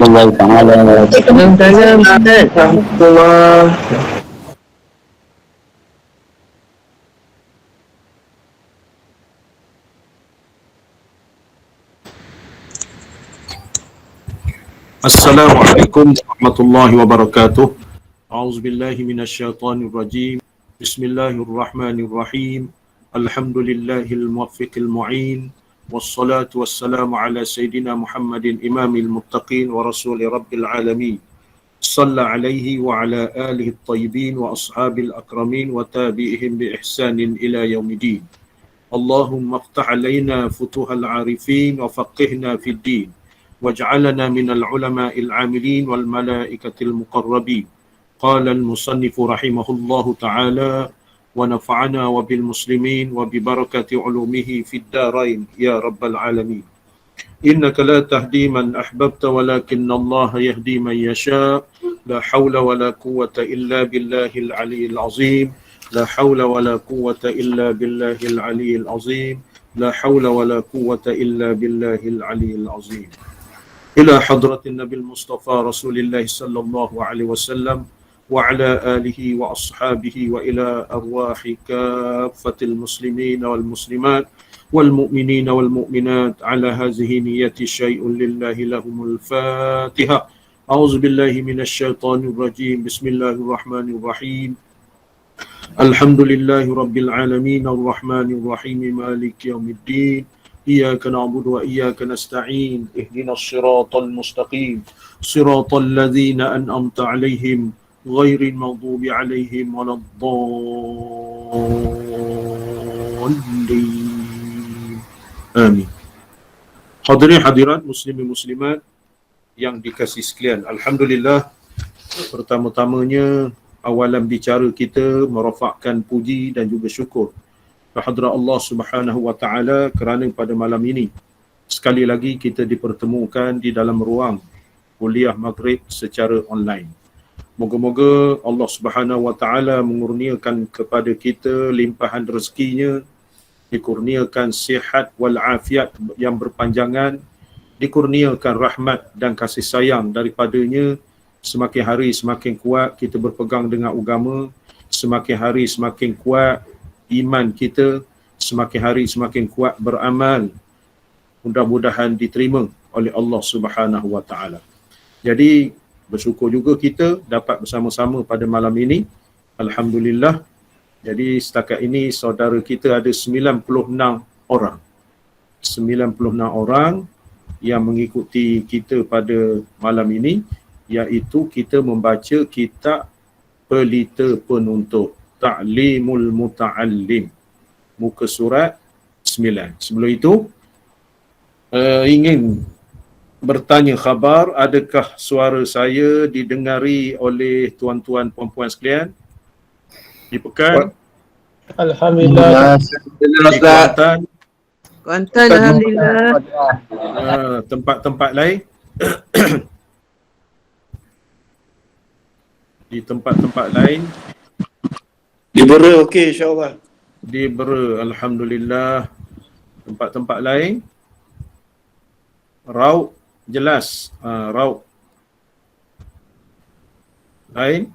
الله تعالى Assalamualaikum warahmatullahi wabarakatuh. A'udzubillahi minasyaitonirrajim. Bismillahirrahmanirrahim. Alhamdulillahil muwaffiqil mu'in. Wassalatu wassalamu ala sayyidina Muhammadin imamil muttaqin wa rasuli rabbil alamin. Shalla alaihi wa ala alihi at-tayyibin wa ashabil akramin wa tabi'ihim bi ihsanin ila yaumiddin. Allahumma iftah alaina futuhal arifin wa faqihna fid din. واجعلنا من العلماء العاملين والملائكة المقربين. قال المصنف رحمه الله تعالى ونفعنا وبالمسلمين وببركة علومه في الدارين يا رب العالمين. إنك لا تهدي من أحببت ولكن الله يهدي من يشاء. لا حول ولا قوة إلا بالله العلي العظيم. لا حول ولا قوة إلا بالله العلي العظيم. لا حول ولا قوة إلا بالله العلي العظيم. إلى حضرة النبي المصطفى رسول الله صلى الله عليه وسلم وعلى آله وأصحابه وإلى أرواح كافة المسلمين والمسلمات والمؤمنين والمؤمنات على هذه نية شيء لله لهم الفاتحة. أعوذ بالله من الشيطان الرجيم. بسم الله الرحمن الرحيم. الحمد لله رب العالمين الرحمن الرحيم مالك يوم الدين. إياك نعبد وإياك نستعين. اهدنا الصراط المستقيم صراط الذين أنعمت عليهم غير المغضوب عليهم ولا الضالين. آمين. Hadirin hadirat muslimin muslimat yang dikasihi sekalian, alhamdulillah, pertama-tamanya awalan bicara kita merafakkan puji dan juga syukur kehadrat Allah Subhanahu wa taala kerana pada malam ini sekali lagi kita dipertemukan di dalam ruang kuliah maghrib secara online. Moga-moga Allah Subhanahu wa taala mengurniakan kepada kita limpahan rezekinya, dikurniakan sihat wal afiat yang berpanjangan, dikurniakan rahmat dan kasih sayang daripadanya. Semakin hari semakin kuat kita berpegang dengan agama, semakin hari semakin kuat iman kita, semakin hari semakin kuat beramal, mudah-mudahan diterima oleh Allah Subhanahu wa taala. Jadi bersyukur juga kita dapat bersama-sama pada malam ini, alhamdulillah. Jadi setakat ini saudara kita ada 96 orang. 96 orang yang mengikuti kita pada malam ini, iaitu kita membaca kitab Pelita Penuntut, Ta'limul Muta'allim, muka surat 9. Sebelum itu, ingin bertanya khabar, adakah suara saya didengari oleh tuan-tuan puan-puan sekalian di Pekan? Alhamdulillah. Di Kuantan? Kuantan, alhamdulillah. Tempat-tempat lain? Di tempat-tempat lain? Di Bera okey insya-Allah. Di Bera, alhamdulillah. Tempat-tempat lain? Rauk jelas. Rauk lain?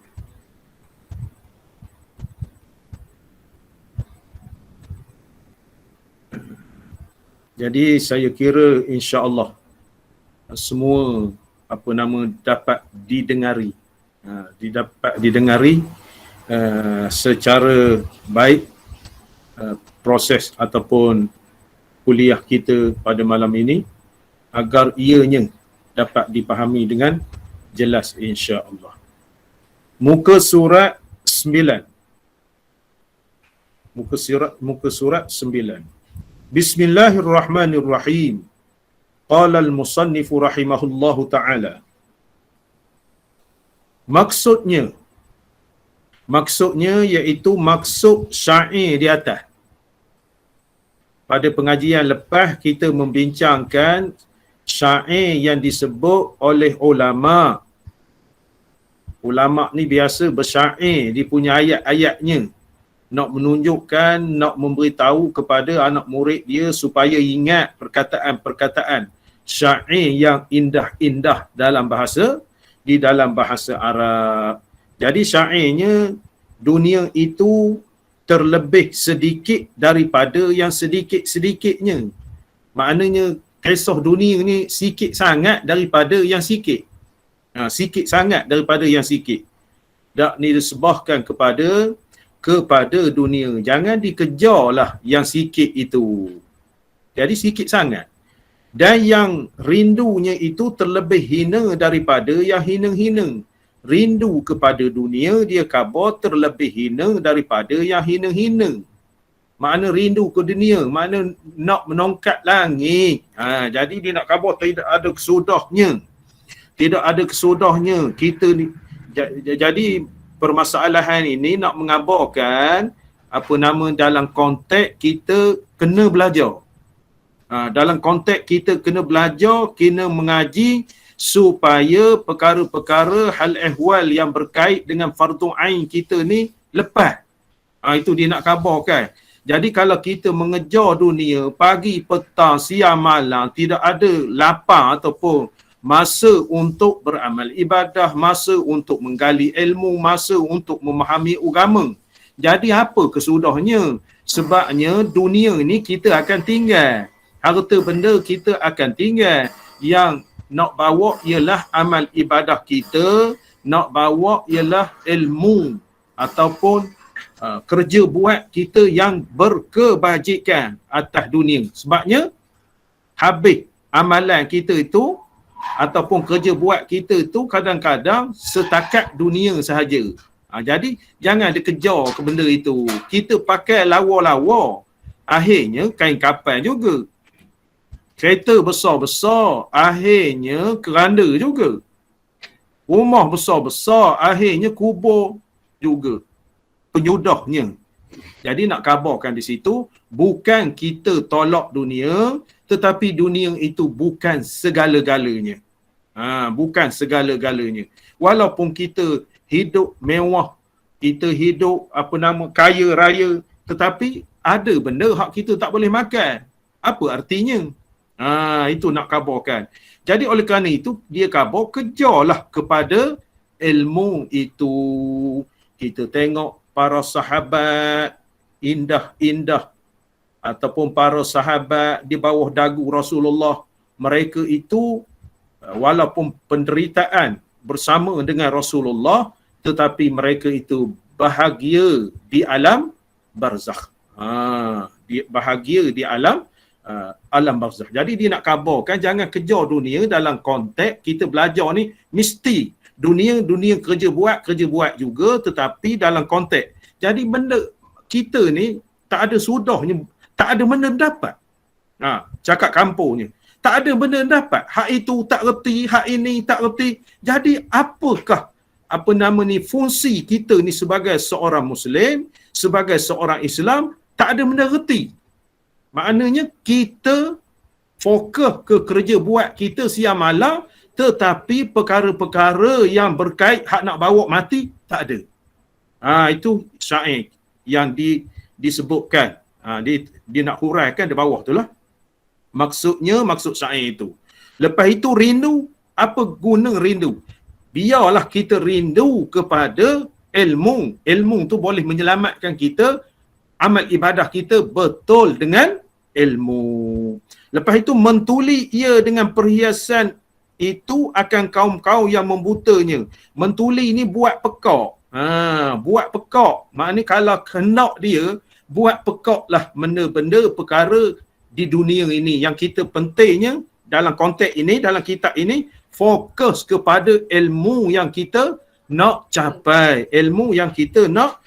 Jadi saya kira insya-Allah semua dapat didengari. Dapat didengari secara baik proses ataupun kuliah kita pada malam ini, agar ianya dapat dipahami dengan jelas insya-Allah. Muka surat 9. Muka surat 9. Bismillahirrahmanirrahim. Qala al-musannif rahimahullahu ta'ala. Maksudnya iaitu maksud syair di atas. Pada pengajian lepas kita membincangkan syair yang disebut oleh ulama. Ulama ni biasa bersyair, dia punya ayat-ayatnya, nak menunjukkan, nak memberitahu kepada anak murid dia supaya ingat perkataan-perkataan syair yang indah-indah di dalam bahasa Arab. Jadi syairnya dunia itu terlebih sedikit daripada yang sedikit-sedikitnya. Maknanya kisah dunia ni sikit sangat daripada yang sikit. Sikit sangat daripada yang sikit. Dak ni disebahkan kepada dunia. Jangan dikejarlah yang sikit itu. Jadi sikit sangat. Dan yang rindunya itu terlebih hina daripada yang hina-hina. Rindu kepada dunia, dia khabar terlebih hina daripada yang hina-hina. Makna rindu ke dunia, makna nak menongkat langit. Jadi dia nak khabar tidak ada kesudahnya. Tidak ada kesudahnya. Kita ni, jadi permasalahan ini nak mengabarkan dalam konteks kita kena belajar. Dalam konteks kita kena belajar, kena mengaji supaya perkara-perkara hal ehwal yang berkait dengan fardu ain kita ni lepas. Itu dia nak khabarkan. Jadi kalau kita mengejar dunia pagi, petang, siang, malam, tidak ada lapang ataupun masa untuk beramal ibadah, masa untuk menggali ilmu, masa untuk memahami agama. Jadi apa kesudahnya? Sebabnya dunia ni kita akan tinggal. Harta benda kita akan tinggal. Yang nak bawa ialah amal ibadah kita, nak bawa ialah ilmu ataupun kerja buat kita yang berkebajikan atas dunia. Sebabnya habis amalan kita itu ataupun kerja buat kita itu kadang-kadang setakat dunia sahaja. Jadi jangan dikejar ke benda itu. Kita pakai lawa-lawa, akhirnya kain kapan juga. Kereta besar-besar, akhirnya keranda juga. Rumah besar-besar, akhirnya kubur juga penyudahnya. Jadi nak khabarkan di situ, bukan kita tolak dunia, tetapi dunia itu bukan segala-galanya. Bukan segala-galanya. Walaupun kita hidup mewah, kita hidup kaya raya, tetapi ada benda hak kita tak boleh makan. Apa artinya? Itu nak khabarkan. Jadi oleh kerana itu, dia khabar kejarlah kepada ilmu itu. Kita tengok para sahabat indah-indah ataupun para sahabat di bawah dagu Rasulullah, mereka itu walaupun penderitaan bersama dengan Rasulullah, tetapi mereka itu bahagia di alam barzakh. Bahagia di alam barzakh. Jadi dia nak khabarkan jangan kejar dunia dalam konteks kita belajar ni mesti dunia kerja buat juga, tetapi dalam konteks. Jadi benda kita ni tak ada sudahnya, tak ada benda dapat. Cakap kampungnya, tak ada benda dapat. Hak itu tak reti, hak ini tak reti. Jadi apakah fungsi kita ni sebagai seorang Muslim, sebagai seorang Islam, tak ada benda reti. Maknanya kita fokus ke kerja buat kita siang malam, tetapi perkara-perkara yang berkait hak nak bawa mati tak ada. Itu syair yang disebutkan. Dia nak huraikan di bawah tu lah. Maksud syair itu. Lepas itu rindu, apa guna rindu? Biarlah kita rindu kepada ilmu. Ilmu tu boleh menyelamatkan kita, amal ibadah kita betul dengan ilmu. Lepas itu mentuli ia dengan perhiasan itu akan kaum-kaum yang membutanya. Mentuli ni buat pekak. Buat pekak. Maknanya kalau kenak dia, buat pekak lah benda-benda perkara di dunia ini. Yang kita pentingnya dalam konteks ini, dalam kitab ini, fokus kepada ilmu yang kita nak capai. Ilmu yang kita nak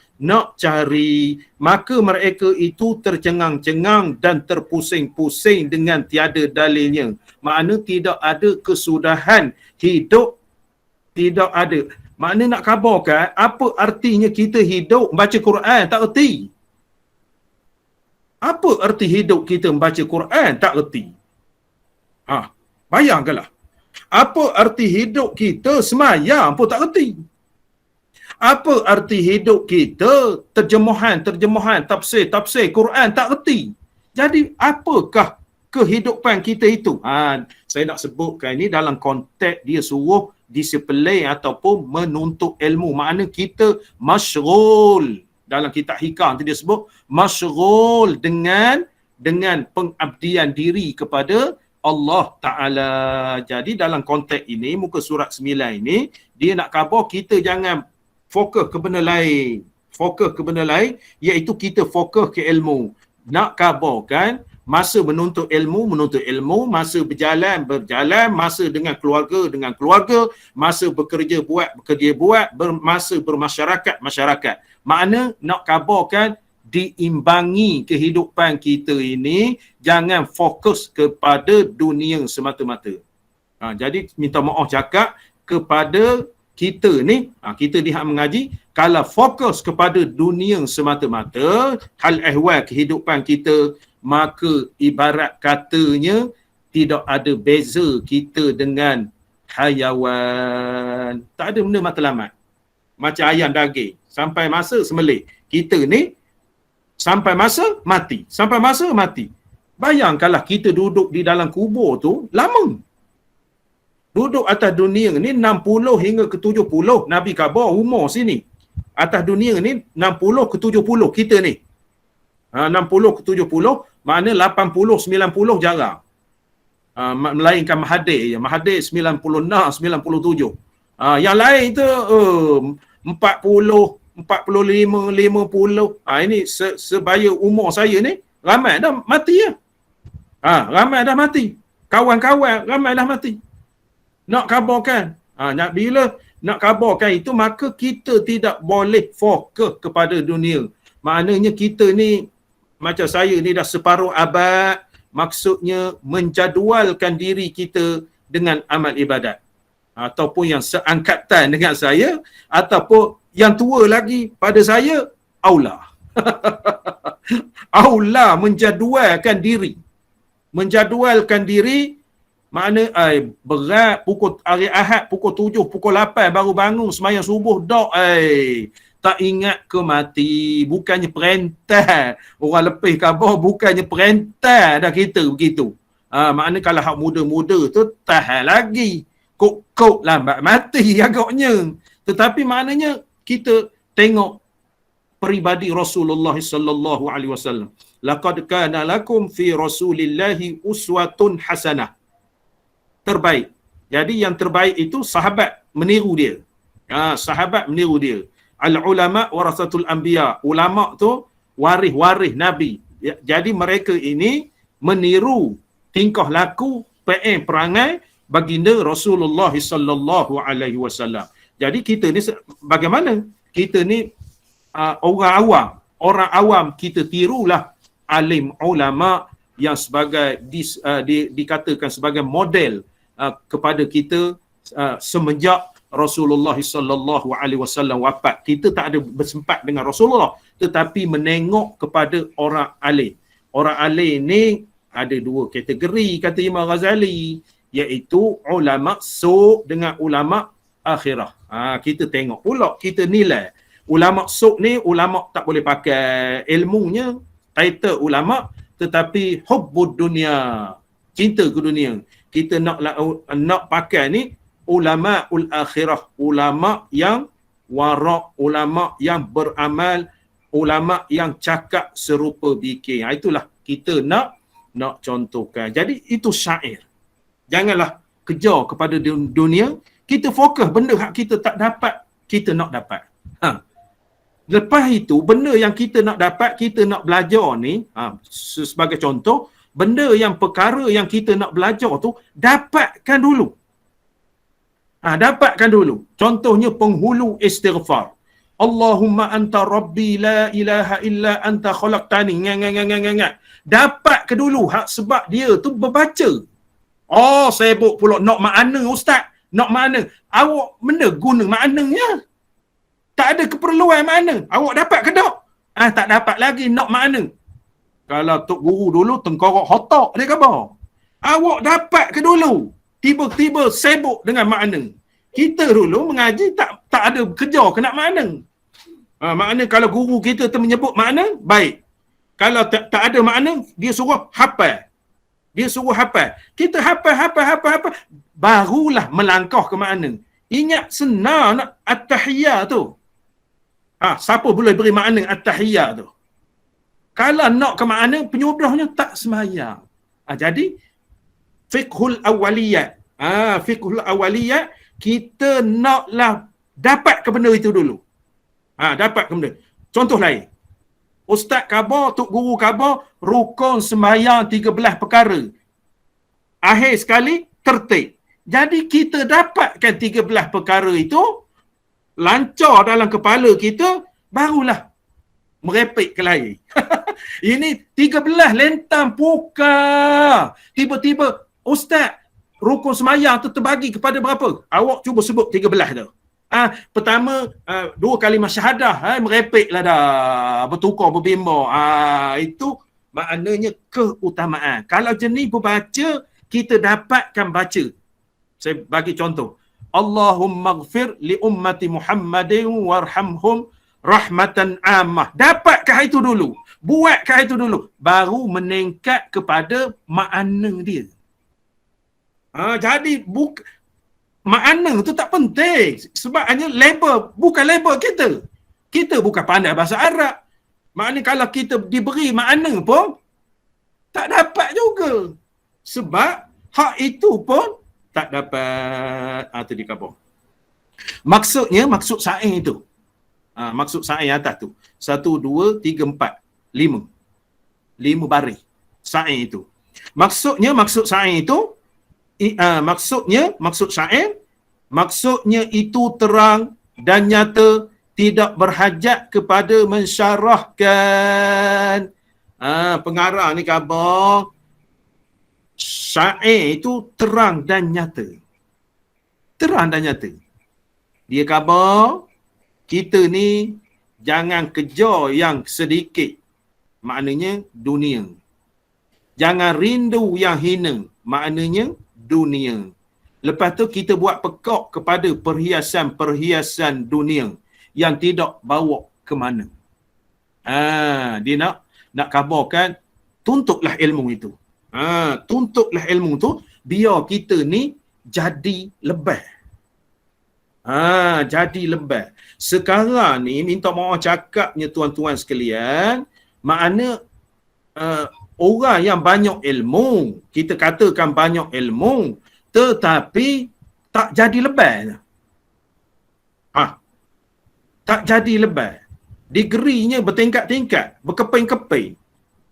cari. Maka mereka itu tercengang-cengang dan terpusing-pusing dengan tiada dalilnya. Makna tidak ada kesudahan hidup, tidak ada. Makna nak khabarkan apa artinya kita hidup baca Quran tak erti. Apa arti hidup kita membaca Quran tak erti. Bayangkanlah. Apa arti hidup kita semayang pun tak erti. Apa arti hidup kita terjemahan, tafsir Quran tak erti. Jadi apakah kehidupan kita itu. Saya nak sebutkan ini dalam konteks dia suruh disiplin ataupun menuntut ilmu. Makna kita masyrul. Dalam kitab Hikam tu dia sebut masyrul dengan pengabdian diri kepada Allah Ta'ala. Jadi dalam konteks ini, muka surat 9 ini, dia nak khabar kita jangan fokus ke benda lain. Fokus ke benda lain, iaitu kita fokus ke ilmu. Nak khabarkan masa menuntut ilmu, masa berjalan, masa dengan keluarga, masa bekerja buat, masa bermasyarakat. Makna nak khabarkan diimbangi kehidupan kita ini, jangan fokus kepada dunia semata-mata. Jadi minta maaf cakap kepada kita ni, kita di hak mengaji, kalau fokus kepada dunia semata-mata, hal ehwal kehidupan kita, maka ibarat katanya tidak ada beza kita dengan hayawan. Tak ada benda matlamat. Macam ayam daging, sampai masa sembelih. Kita ni sampai masa mati. Bayangkanlah kita duduk di dalam kubur tu lama. Duduk atas dunia ni 60 hingga ke 70. Nabi khabar umur sini. Atas dunia ni 60 ke 70 kita ni. 60 ke 70, makna 80, 90 jarang. Melainkan Mahathir. Mahathir 96, 97. Yang lain tu 40, 45, 50. Ini sebaya umur saya ni, ramai dah mati ya. Ramai dah mati. Kawan-kawan ramai dah mati. Nak khabarkan. Bila nak khabarkan itu, maka kita tidak boleh fokus kepada dunia. Maknanya kita ni, macam saya ni dah separuh abad, maksudnya menjadualkan diri kita dengan amal ibadat. Ataupun yang seangkatan dengan saya, ataupun yang tua lagi pada saya, aula. Aula menjadualkan diri. Menjadualkan diri, makna berat pukul hari Ahad, pukul 7, pukul 8 baru bangun, semayang subuh, tak ingat ke mati. Bukannya perintah. Orang lepih khabar bukannya perintah dah kita begitu. Makna kalau hak muda-muda tu tahan lagi. Kok lambat mati agaknya. Tetapi maknanya kita tengok peribadi Rasulullah sallallahu alaihi wasallam. Laqad kana lakum fi Rasulillahi uswatun hasanah. Terbaik. Jadi yang terbaik itu sahabat meniru dia. Sahabat meniru dia. Al-ulama warasatul anbiya. Ulama tu waris Nabi. Jadi mereka ini meniru tingkah laku, perangai baginda Rasulullah sallallahu alaihi wasallam. Jadi kita ni bagaimana? Kita ni orang awam kita tirulah alim ulama yang sebagai dikatakan sebagai model kepada kita semenjak Rasulullah sallallahu alaihi wasallam wafat. Kita tak ada bersempat dengan Rasulullah, tetapi menengok kepada orang alim. Orang alim ni ada dua kategori kata Imam Ghazali, iaitu ulama su' dengan ulama akhirah. Kita tengok pula, kita nilai. Ulama su' ni ulama tak boleh pakai ilmunya, title ulama, tetapi hubbud dunia, cinta ke dunia. Kita nak pakai ni ulama ul akhirah, ulama yang wara', ulama yang beramal, ulama yang cakap serupa bikin. Itulah kita nak contohkan. Jadi itu syair. Janganlah kejar kepada dunia, kita fokus benda hak kita tak dapat, kita nak dapat. Lepas itu, benda yang kita nak dapat, kita nak belajar ni, sebagai contoh, perkara yang kita nak belajar tu, dapatkan dulu. Dapatkan dulu. Contohnya penghulu istighfar. Allahumma anta rabbi la ilaha illa anta khalaqtani. Dapat ke dulu sebab dia tu berbaca. Sibuk pula nak makna ustaz. Nak makna. Awak benda guna maknanya. Tak ada keperluan makna. Awak dapat ke tak? Tak dapat lagi nak makna. Kalau tok guru dulu tengkorak hotak dia khabar. Awak dapat ke dulu? Tiba-tiba sibuk dengan makna. Kita dulu mengaji tak ada kejar ke nak makna. Makna kalau guru kita tu menyebut makna, baik. Kalau tak ada makna, dia suruh hafal. Dia suruh hafal. Kita hafal. Barulah melangkah ke makna. Ingat senang nak at-tahiyya tu. Siapa boleh beri makna at-tahiyya tu? Kalau nak ke makna, penyudahnya tak semayang. Jadi, fiqhul awaliyat. Fiqhul awaliyat, kita naklah dapat ke benda itu dulu. Dapat ke benda. Contoh lain. Ustaz khabar, tok guru khabar, rukun sembahyang 13 perkara. Akhir sekali, tertib. Jadi kita dapatkan 13 perkara itu, lancar dalam kepala kita, barulah merepek ke lain. Ini 13 lentang pukar. Tiba-tiba, Ustaz, rukun sembahyang tu terbagi kepada berapa? Awak cuba sebut 13 tu. Pertama, 2 kalimah syahadah, merepeklah dah, bertukar, berbimbang. Itu maknanya keutamaan. Kalau jenis berbaca, kita dapatkan baca. Saya bagi contoh. Allahumma ghfir li ummati Muhammadin warhamhum rahmatan ammah. Dapatkah itu dulu? Buatkah itu dulu? Baru meningkat kepada makna dia. Jadi makna tu tak penting. Sebab hanya label, bukan label kita. Kita bukan pandai bahasa Arab. Maknanya kalau kita diberi makna pun, tak dapat juga. Sebab hak itu pun tak dapat. Itu dikabur. Maksudnya, maksud sa'in itu. Maksud sa'in atas tu. 1, 2, 3, 4, 5. 5 baris. Sa'in itu. Maksudnya, maksud sa'in itu, maksudnya itu terang dan nyata, tidak berhajat kepada mensyarahkan. Pengarah ni khabar, syair itu terang dan nyata. Terang dan nyata. Dia khabar, kita ni jangan kejar yang sedikit. Maknanya dunia. Jangan rindu yang hina. Maknanya dunia. Lepas tu kita buat pekak kepada perhiasan-perhiasan dunia yang tidak bawa ke mana. Dia nak khabarkan, tuntutlah ilmu itu. Tuntutlah ilmu tu, biar kita ni jadi lebih. Jadi lebih. Sekarang ni, minta maaf cakapnya tuan-tuan sekalian, makna orang yang banyak ilmu, kita katakan banyak ilmu, tetapi tak jadi lebih. Tak jadi lebih. Degree-nya bertingkat-tingkat, berkeping-keping.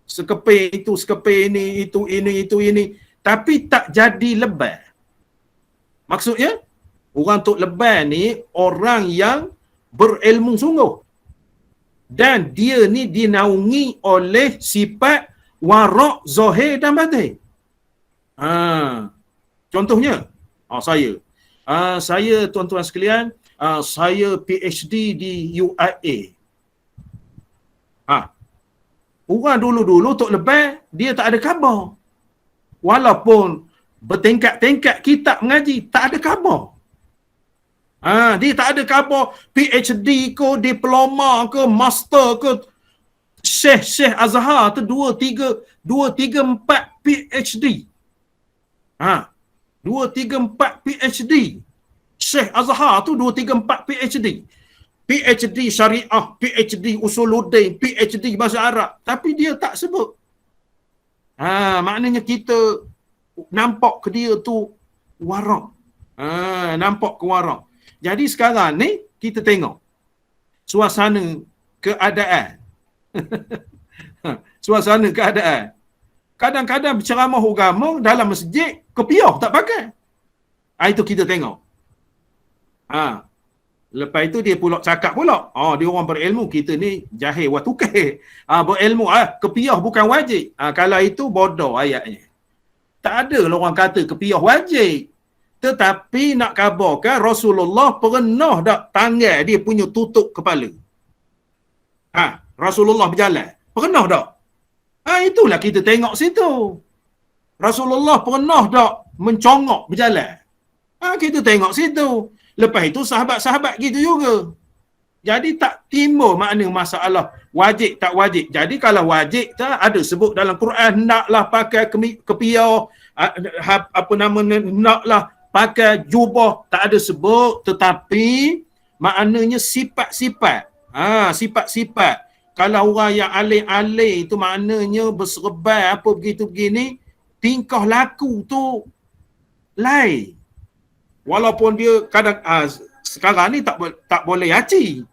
Sekeping itu, sekeping ini, itu, ini. Tapi tak jadi lebih. Maksudnya, orang tok lebih ni orang yang berilmu sungguh. Dan dia ni dinaungi oleh sifat warak, zahir dan batin. Contohnya, saya tuan-tuan sekalian, saya PhD di UIA. Orang dulu-dulu tok lebih, dia tak ada khabar. Walaupun bertingkat-tingkat kitab mengaji, tak ada khabar. Dia tak ada khabar PhD ke, diploma ke, master ke, Syekh Azhar tu 2, 3, 4 PhD. 2, 3, 4 PhD. Syekh Azhar tu 2, 3, 4 PhD. PhD syariah, PhD usuluddin, PhD bahasa Arab. Tapi dia tak sebut. Maknanya kita nampak ke dia tu warak. Nampak ke warak. Jadi sekarang ni kita tengok suasana keadaan. Suasana keadaan. Kadang-kadang berceramah agama dalam masjid, kopiah tak pakai. Itu kita tengok. Lepas itu dia pula cakap pula, dia orang berilmu, kita ni jahil wa tukar. Berilmu, kepiah bukan wajib. Kalau itu bodoh ayatnya. Tak ada lah orang kata kepiah wajib. Tetapi nak khabarkan Rasulullah pernah tak tanggal dia punya tutup kepala. Rasulullah berjalan. Pernah tak? Itulah kita tengok situ. Rasulullah pernah tak mencongok berjalan. Kita tengok situ. Lepas itu sahabat-sahabat gitu juga. Jadi tak timbul makna masalah wajib tak wajib. Jadi kalau wajib tak ada sebut dalam Quran naklah pakai kepiah, apa nama, naklah pakai jubah, tak ada sebut, tetapi maknanya sifat-sifat. Sifat-sifat. Kalau orang yang alim-alim itu maknanya berserban apa begitu begini, tingkah laku tu lain. Walaupun dia kadang sekarang ni tak boleh haji.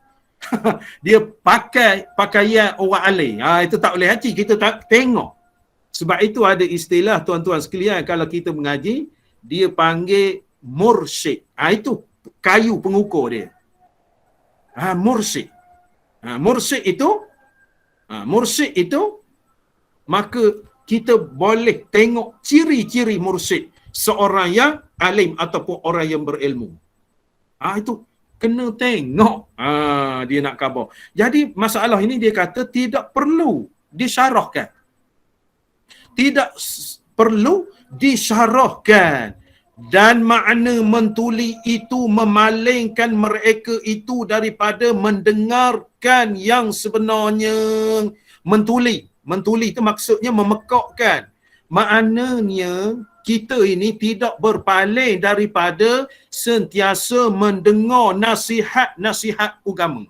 Dia pakai pakaian orang alim. Itu tak boleh haji, kita tak tengok. Sebab itu ada istilah tuan-tuan sekalian, kalau kita mengaji, dia panggil mursyid. Itu kayu pengukur dia. Mursyid. Mursyid itu maka kita boleh tengok ciri-ciri mursyid, seorang yang alim ataupun orang yang berilmu. Itu kena tengok. Dia nak khabar. Jadi masalah ini dia kata tidak perlu disyarahkan. Tidak perlu disyarahkan. Dan makna mentuli itu memalingkan mereka itu daripada mendengarkan yang sebenarnya. Mentuli itu maksudnya memekakkan. Maknanya kita ini tidak berpaling daripada sentiasa mendengar nasihat-nasihat agama.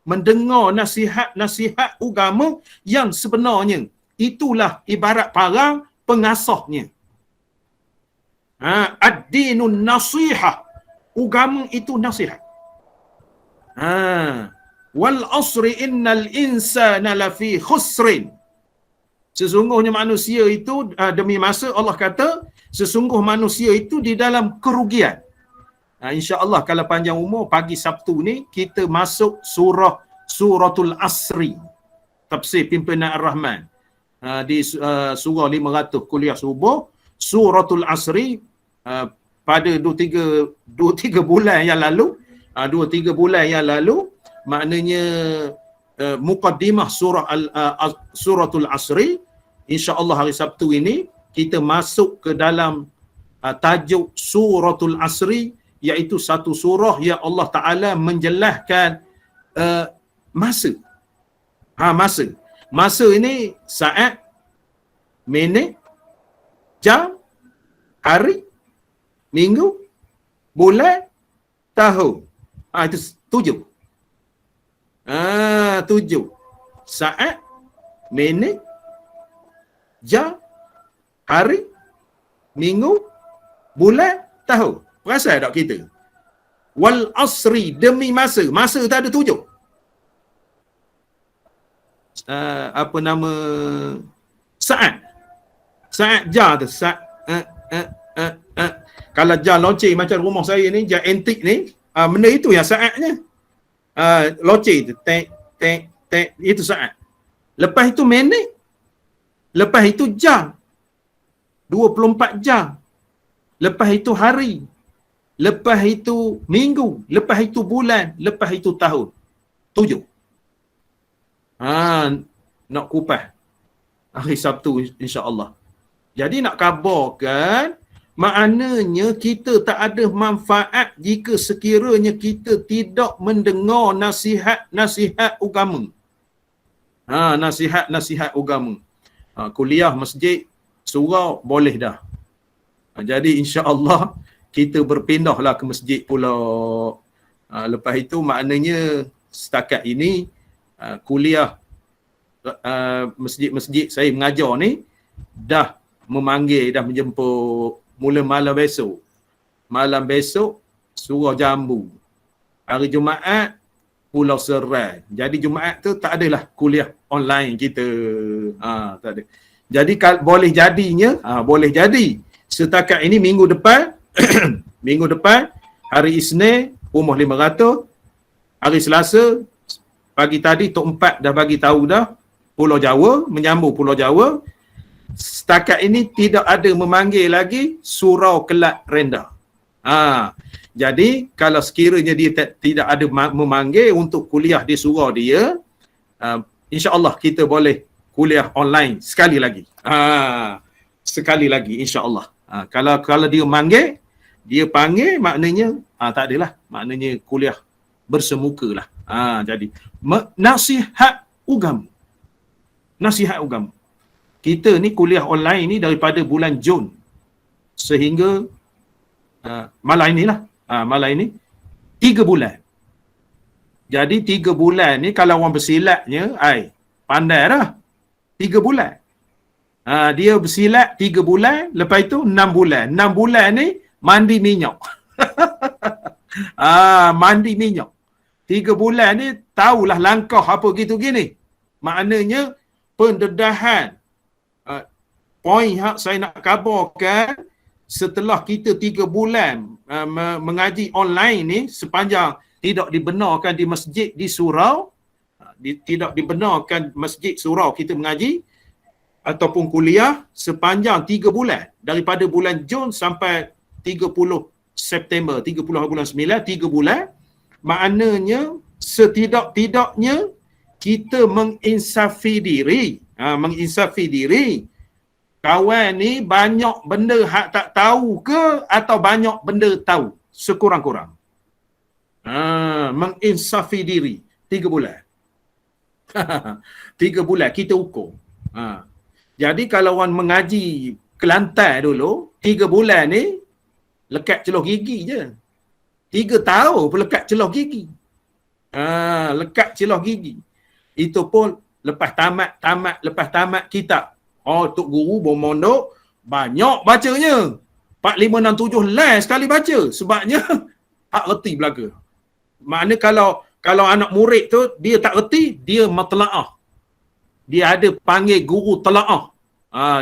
Mendengar nasihat-nasihat agama yang sebenarnya. Itulah ibarat parang pengasahnya. Ad-dinun nasihah. Agama itu nasihat. Wal asri innal insana lafi khusrin. Sesungguhnya manusia itu, demi masa Allah kata, sesungguh manusia itu di dalam kerugian. InsyaAllah kalau panjang umur, pagi Sabtu ni, kita masuk suratul Asri. Tafsir Pimpinan Ar-Rahman. Di surah 500 kuliah subuh. Suratul Asri, pada 2-3 bulan yang lalu, 2-3 bulan yang lalu, maknanya muqaddimah suratul Asri. InsyaAllah hari Sabtu ini kita masuk ke dalam tajuk suratul Asri, iaitu satu surah yang Allah Ta'ala menjelaskan masa. Masa ini saat, minit, jam, hari, minggu, bulan, tahun. Itu 7. 7. Saat, minit, jam, hari, minggu, bulan, tahun. Perasan tak kita? Wal asri, demi masa. Masa tak ada 7. Apa nama? Saat. Saat jam tu. Kalau jam loceng macam rumah saya ni, jam antik ni, benda itu yang saatnya. Loceng tu. Tek. Itu saat. Lepas itu minit. Lepas itu jam. 24 jam. Lepas itu hari. Lepas itu minggu. Lepas itu bulan. Lepas itu tahun. 7. Nak kupas hari Sabtu insya-Allah. Jadi nak kabarkan, maknanya kita tak ada manfaat jika sekiranya kita tidak mendengar nasihat-nasihat agama. Nasihat-nasihat agama. Kuliah masjid, surau boleh dah. Jadi insya-Allah kita berpindahlah ke masjid pula. Lepas itu maknanya setakat ini kuliah masjid-masjid saya mengajar ni dah memanggil, dah menjemput mula malam besok. Malam besok surau Jambu. Hari Jumaat Pulau Serai. Jadi Jumaat tu tak adalah kuliah online kita. Tak ada. Jadi boleh jadinya, boleh jadi setakat ini minggu depan minggu depan hari Isnin Rumah 500, hari Selasa pagi tadi Tok 4 dah bagi tahu dah Pulau Jawa, menyambung Pulau Jawa. Setakat ini tidak ada memanggil lagi surau Kelat Rendah. Jadi kalau sekiranya dia tidak ada memanggil untuk kuliah di surau dia, insya-Allah kita boleh kuliah online sekali lagi. Sekali lagi insya-Allah. Kalau dia panggil maknanya tak adalah, maknanya kuliah bersemuka lah. Jadi nasihat agama. Nasihat agama. Kita ni kuliah online ni daripada bulan Jun sehingga malam inilah. Malam ini 3 bulan. Jadi 3 bulan ni kalau orang bersilatnya, pandai dah. 3 bulan. Dia bersilat 3 bulan, lepas itu 6 bulan. 6 bulan ni mandi minyak. Mandi minyak. 3 bulan ni tahulah langkah apa gitu gini. Maknanya pendedahan poin yang saya nak kabarkan setelah kita 3 bulan mengaji online ni sepanjang tidak dibenarkan di masjid di surau, tidak dibenarkan masjid surau kita mengaji ataupun kuliah sepanjang 3 bulan daripada bulan Jun sampai 30 September, 30 bulan 9, 3 bulan. Maknanya setidak-tidaknya kita menginsafi diri. Menginsafi diri. Kawan ni banyak benda hak tak tahu ke atau banyak benda tahu? Sekurang-kurang. Menginsafi diri. 3 bulan. 3 bulan kita ukur. Jadi kalau orang mengaji Kelantan dulu, 3 bulan ni lekat celuh gigi je. 3 tahun pun lekat celuh gigi. Lekat celuh gigi. Itu pun lepas tamat kitab. Tok guru bermondok banyak bacanya. 4, 5, 6, 7 les sekali baca. Sebabnya tak reti belaka. Makna kalau anak murid tu dia tak reti, dia matlaah. Dia ada panggil guru telaah.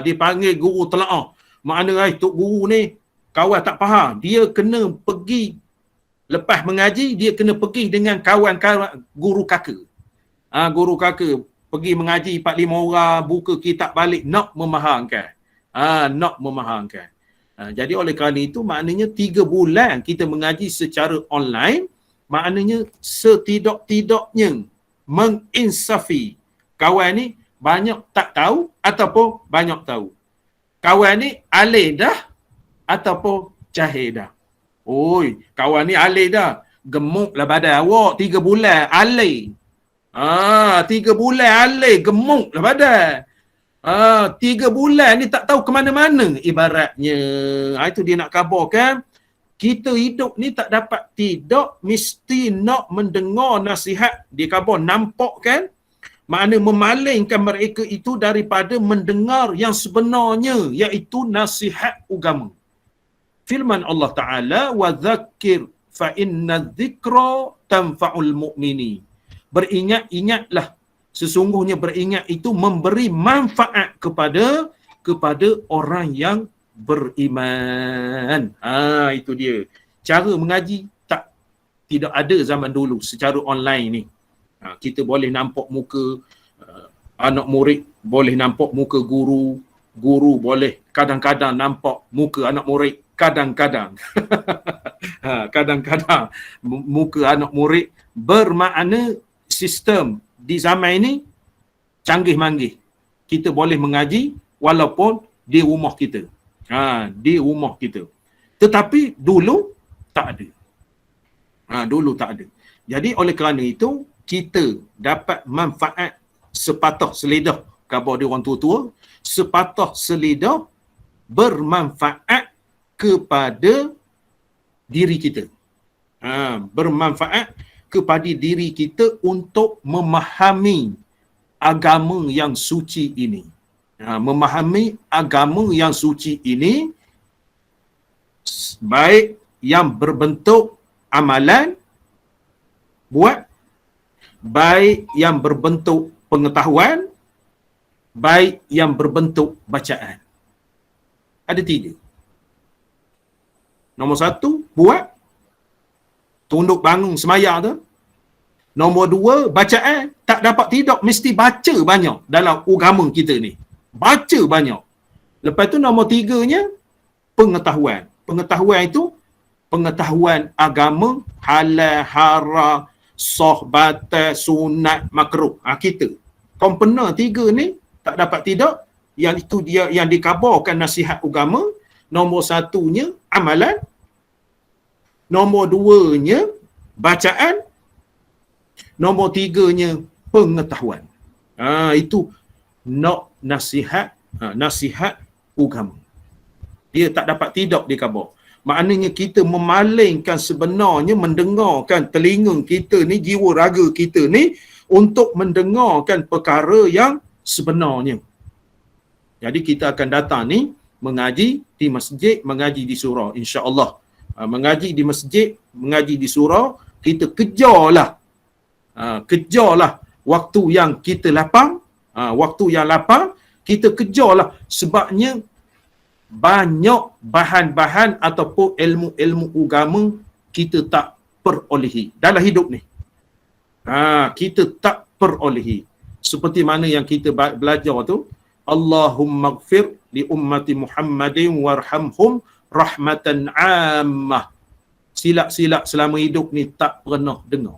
Dia panggil guru telaah. Makna tok guru ni kawan tak faham, dia kena pergi lepas mengaji, dia kena pergi dengan kawan-kawan guru kakak. Guru kakak pergi mengaji 4-5 orang, buka kitab balik nak memahamkan. Nak memahamkan. Jadi oleh kerana itu maknanya 3 bulan kita mengaji secara online, maknanya setidak-tidaknya menginsafi. Kawan ni banyak tak tahu ataupun banyak tahu. Kawan ni alih dah ataupun jahil dah. Oi, kawan ni alih dah. Gemuklah badan awak 3 bulan alih. 3 bulan alih, gemuklah badan. 3 bulan ni tak tahu ke mana-mana ibaratnya. Itu dia nak kabarkan. Kita hidup ni tak dapat tidak mesti nak mendengar nasihat. Dia khabar nampak kan? Makna memalingkan mereka itu daripada mendengar yang sebenarnya, iaitu nasihat agama. Firman Allah Ta'ala, وَذَكِّرْ فَإِنَّ الذِّكْرَ تَنْفَعُ الْمُؤْمِنِينَ. Beringat-ingatlah. Sesungguhnya beringat itu memberi manfaat kepada orang yang beriman. Itu dia. Cara mengaji tidak ada zaman dulu secara online ni. Kita boleh nampak muka anak murid, boleh nampak muka guru, guru boleh kadang-kadang nampak muka anak murid, kadang-kadang. Kadang-kadang muka anak murid, bermakna sistem di zaman ini canggih-manggih. Kita boleh mengaji walaupun di rumah kita. Di rumah kita. Tetapi dulu tak ada. Dulu tak ada. Jadi oleh kerana itu kita dapat manfaat sepatah selidah, khabar dia orang tua-tua, sepatah selidah bermanfaat kepada diri kita. Bermanfaat kepada diri kita untuk memahami agama yang suci ini. Memahami agama yang suci ini, baik yang berbentuk amalan, buat, baik yang berbentuk pengetahuan, baik yang berbentuk bacaan. Ada 3. Nombor 1, buat. Tunduk bangun semayang tu. Nombor 2, bacaan. Tak dapat tidak, mesti baca banyak dalam agama kita ni. Baca banyak. Lepas tu nombor 3-nya, pengetahuan. Pengetahuan itu, pengetahuan agama, halal, haram, sah, batal, sunat, makruh. Kita. Komponen 3 ni, tak dapat tidak, yang itu dia yang dikabarkan nasihat agama. Nombor 1-nya, amalan. Nombor 2-nya, bacaan. Nombor 3-nya pengetahuan. Itu nasihat agama. Dia tak dapat tidak dikabur. Maknanya kita memalingkan sebenarnya mendengarkan telinga kita ni, jiwa raga kita ni untuk mendengarkan perkara yang sebenarnya. Jadi kita akan datang ni mengaji di masjid, mengaji di surau, insya-Allah. Mengaji di masjid, mengaji di surau, kita kejarlah waktu yang kita lapang, kita kejarlah, sebabnya banyak bahan-bahan ataupun ilmu-ilmu agama kita tak perolehi dalam hidup ni. Kita tak perolehi. Seperti mana yang kita belajar tu, Allahumma gfir li ummati Muhammadin warhamhum rahmatan ammah. Silap-silap selama hidup ni tak pernah dengar.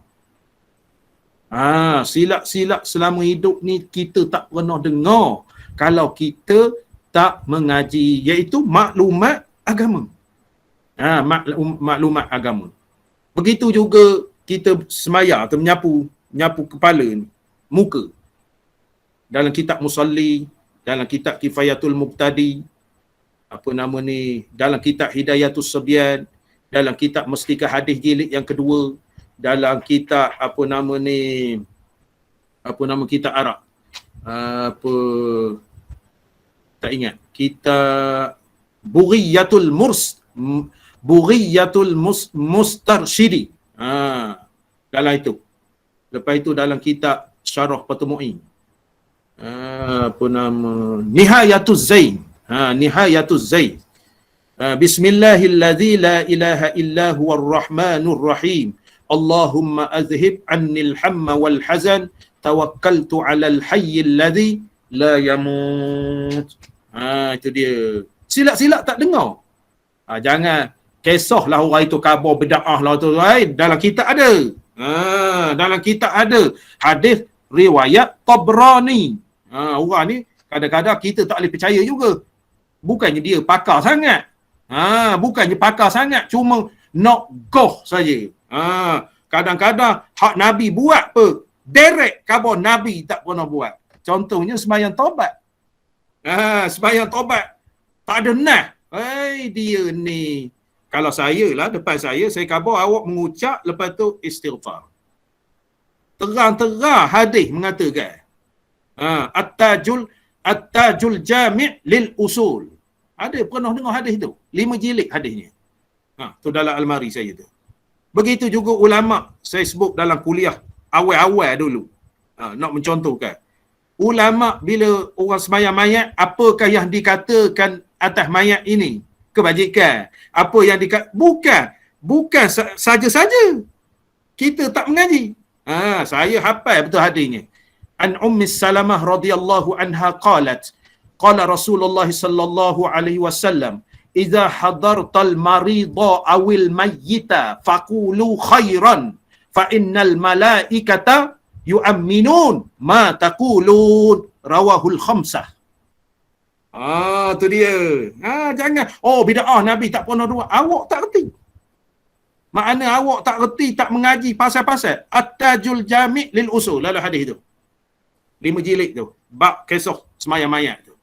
Silap-silap selama hidup ni kita tak pernah dengar kalau kita tak mengaji, iaitu maklumat agama. Maklumat agama. Begitu juga kita semaya atau menyapu kepala ni, muka. Dalam kitab Musalli, dalam kitab Kifayatul Muqtadi, dalam kitab Hidayatus Sabyan, dalam kitab Mustikah Hadis jilid yang kedua, dalam kitab kitab Arab. Tak ingat. Kitab Bughiyatul Mustarsyidi. Dalam itu. Lepas itu dalam kitab Syarah Patumu'in. Nihayatuz Zain. Nihayatuz Zain. Bismillahilladzi la ilaha illa huwar rahmanur rahim. Allahumma azhib annil hamma wal hazan. Tawakkaltu alal hayyil ladzi la yamut. Itu dia. Silap-silap tak dengar. Jangan kisahlah orang itu khabar bid'ah lah tu. Dalam kitab ada. Dalam kitab ada hadis riwayat Tabrani. Orang ni kadang-kadang kita tak boleh percaya juga. Bukannya dia pakar sangat. Bukannya pakar sangat, cuma nak goh saja. Kadang-kadang hak Nabi buat apa? Direct khabar Nabi tak pernah buat. Contohnya sembahyang taubat. Sembahyang taubat tak ada nah. Dia ni. Kalau saya lah, depan saya khabar awak mengucap, lepas tu istighfar. Terang-terang hadis mengatakan At-Tajul Jami' lil Usul. Ada pernah dengar hadis tu? 5 jilid hadisnya. Tu dalam almari saya tu. Begitu juga ulama, saya sebut dalam kuliah awal-awal dulu. Nak mencontohkan. Ulama bila orang sembahyang mayat, apakah yang dikatakan atas mayat ini? Kebajikan. Apa yang bukan saja-saja. Kita tak mengaji. Saya hafal betul hadisnya. An Ummi Salamah radhiyallahu anha qalat, qala Rasulullah sallallahu alaihi wasallam, idza hadartal marida awil mayyita faqulu khairan fa innal malaikata yu'minun ma taqulun, rawahul khamsah. Tu dia. Jangan bid'ah Nabi tak pernah dua. Awak tak reti. Makna awak tak reti, tak mengaji pasal-pasal At-Tajul Jami' lil Usul dalam hadis tu. 5 jilid tu. Bab kisah sembahyang mayat tu.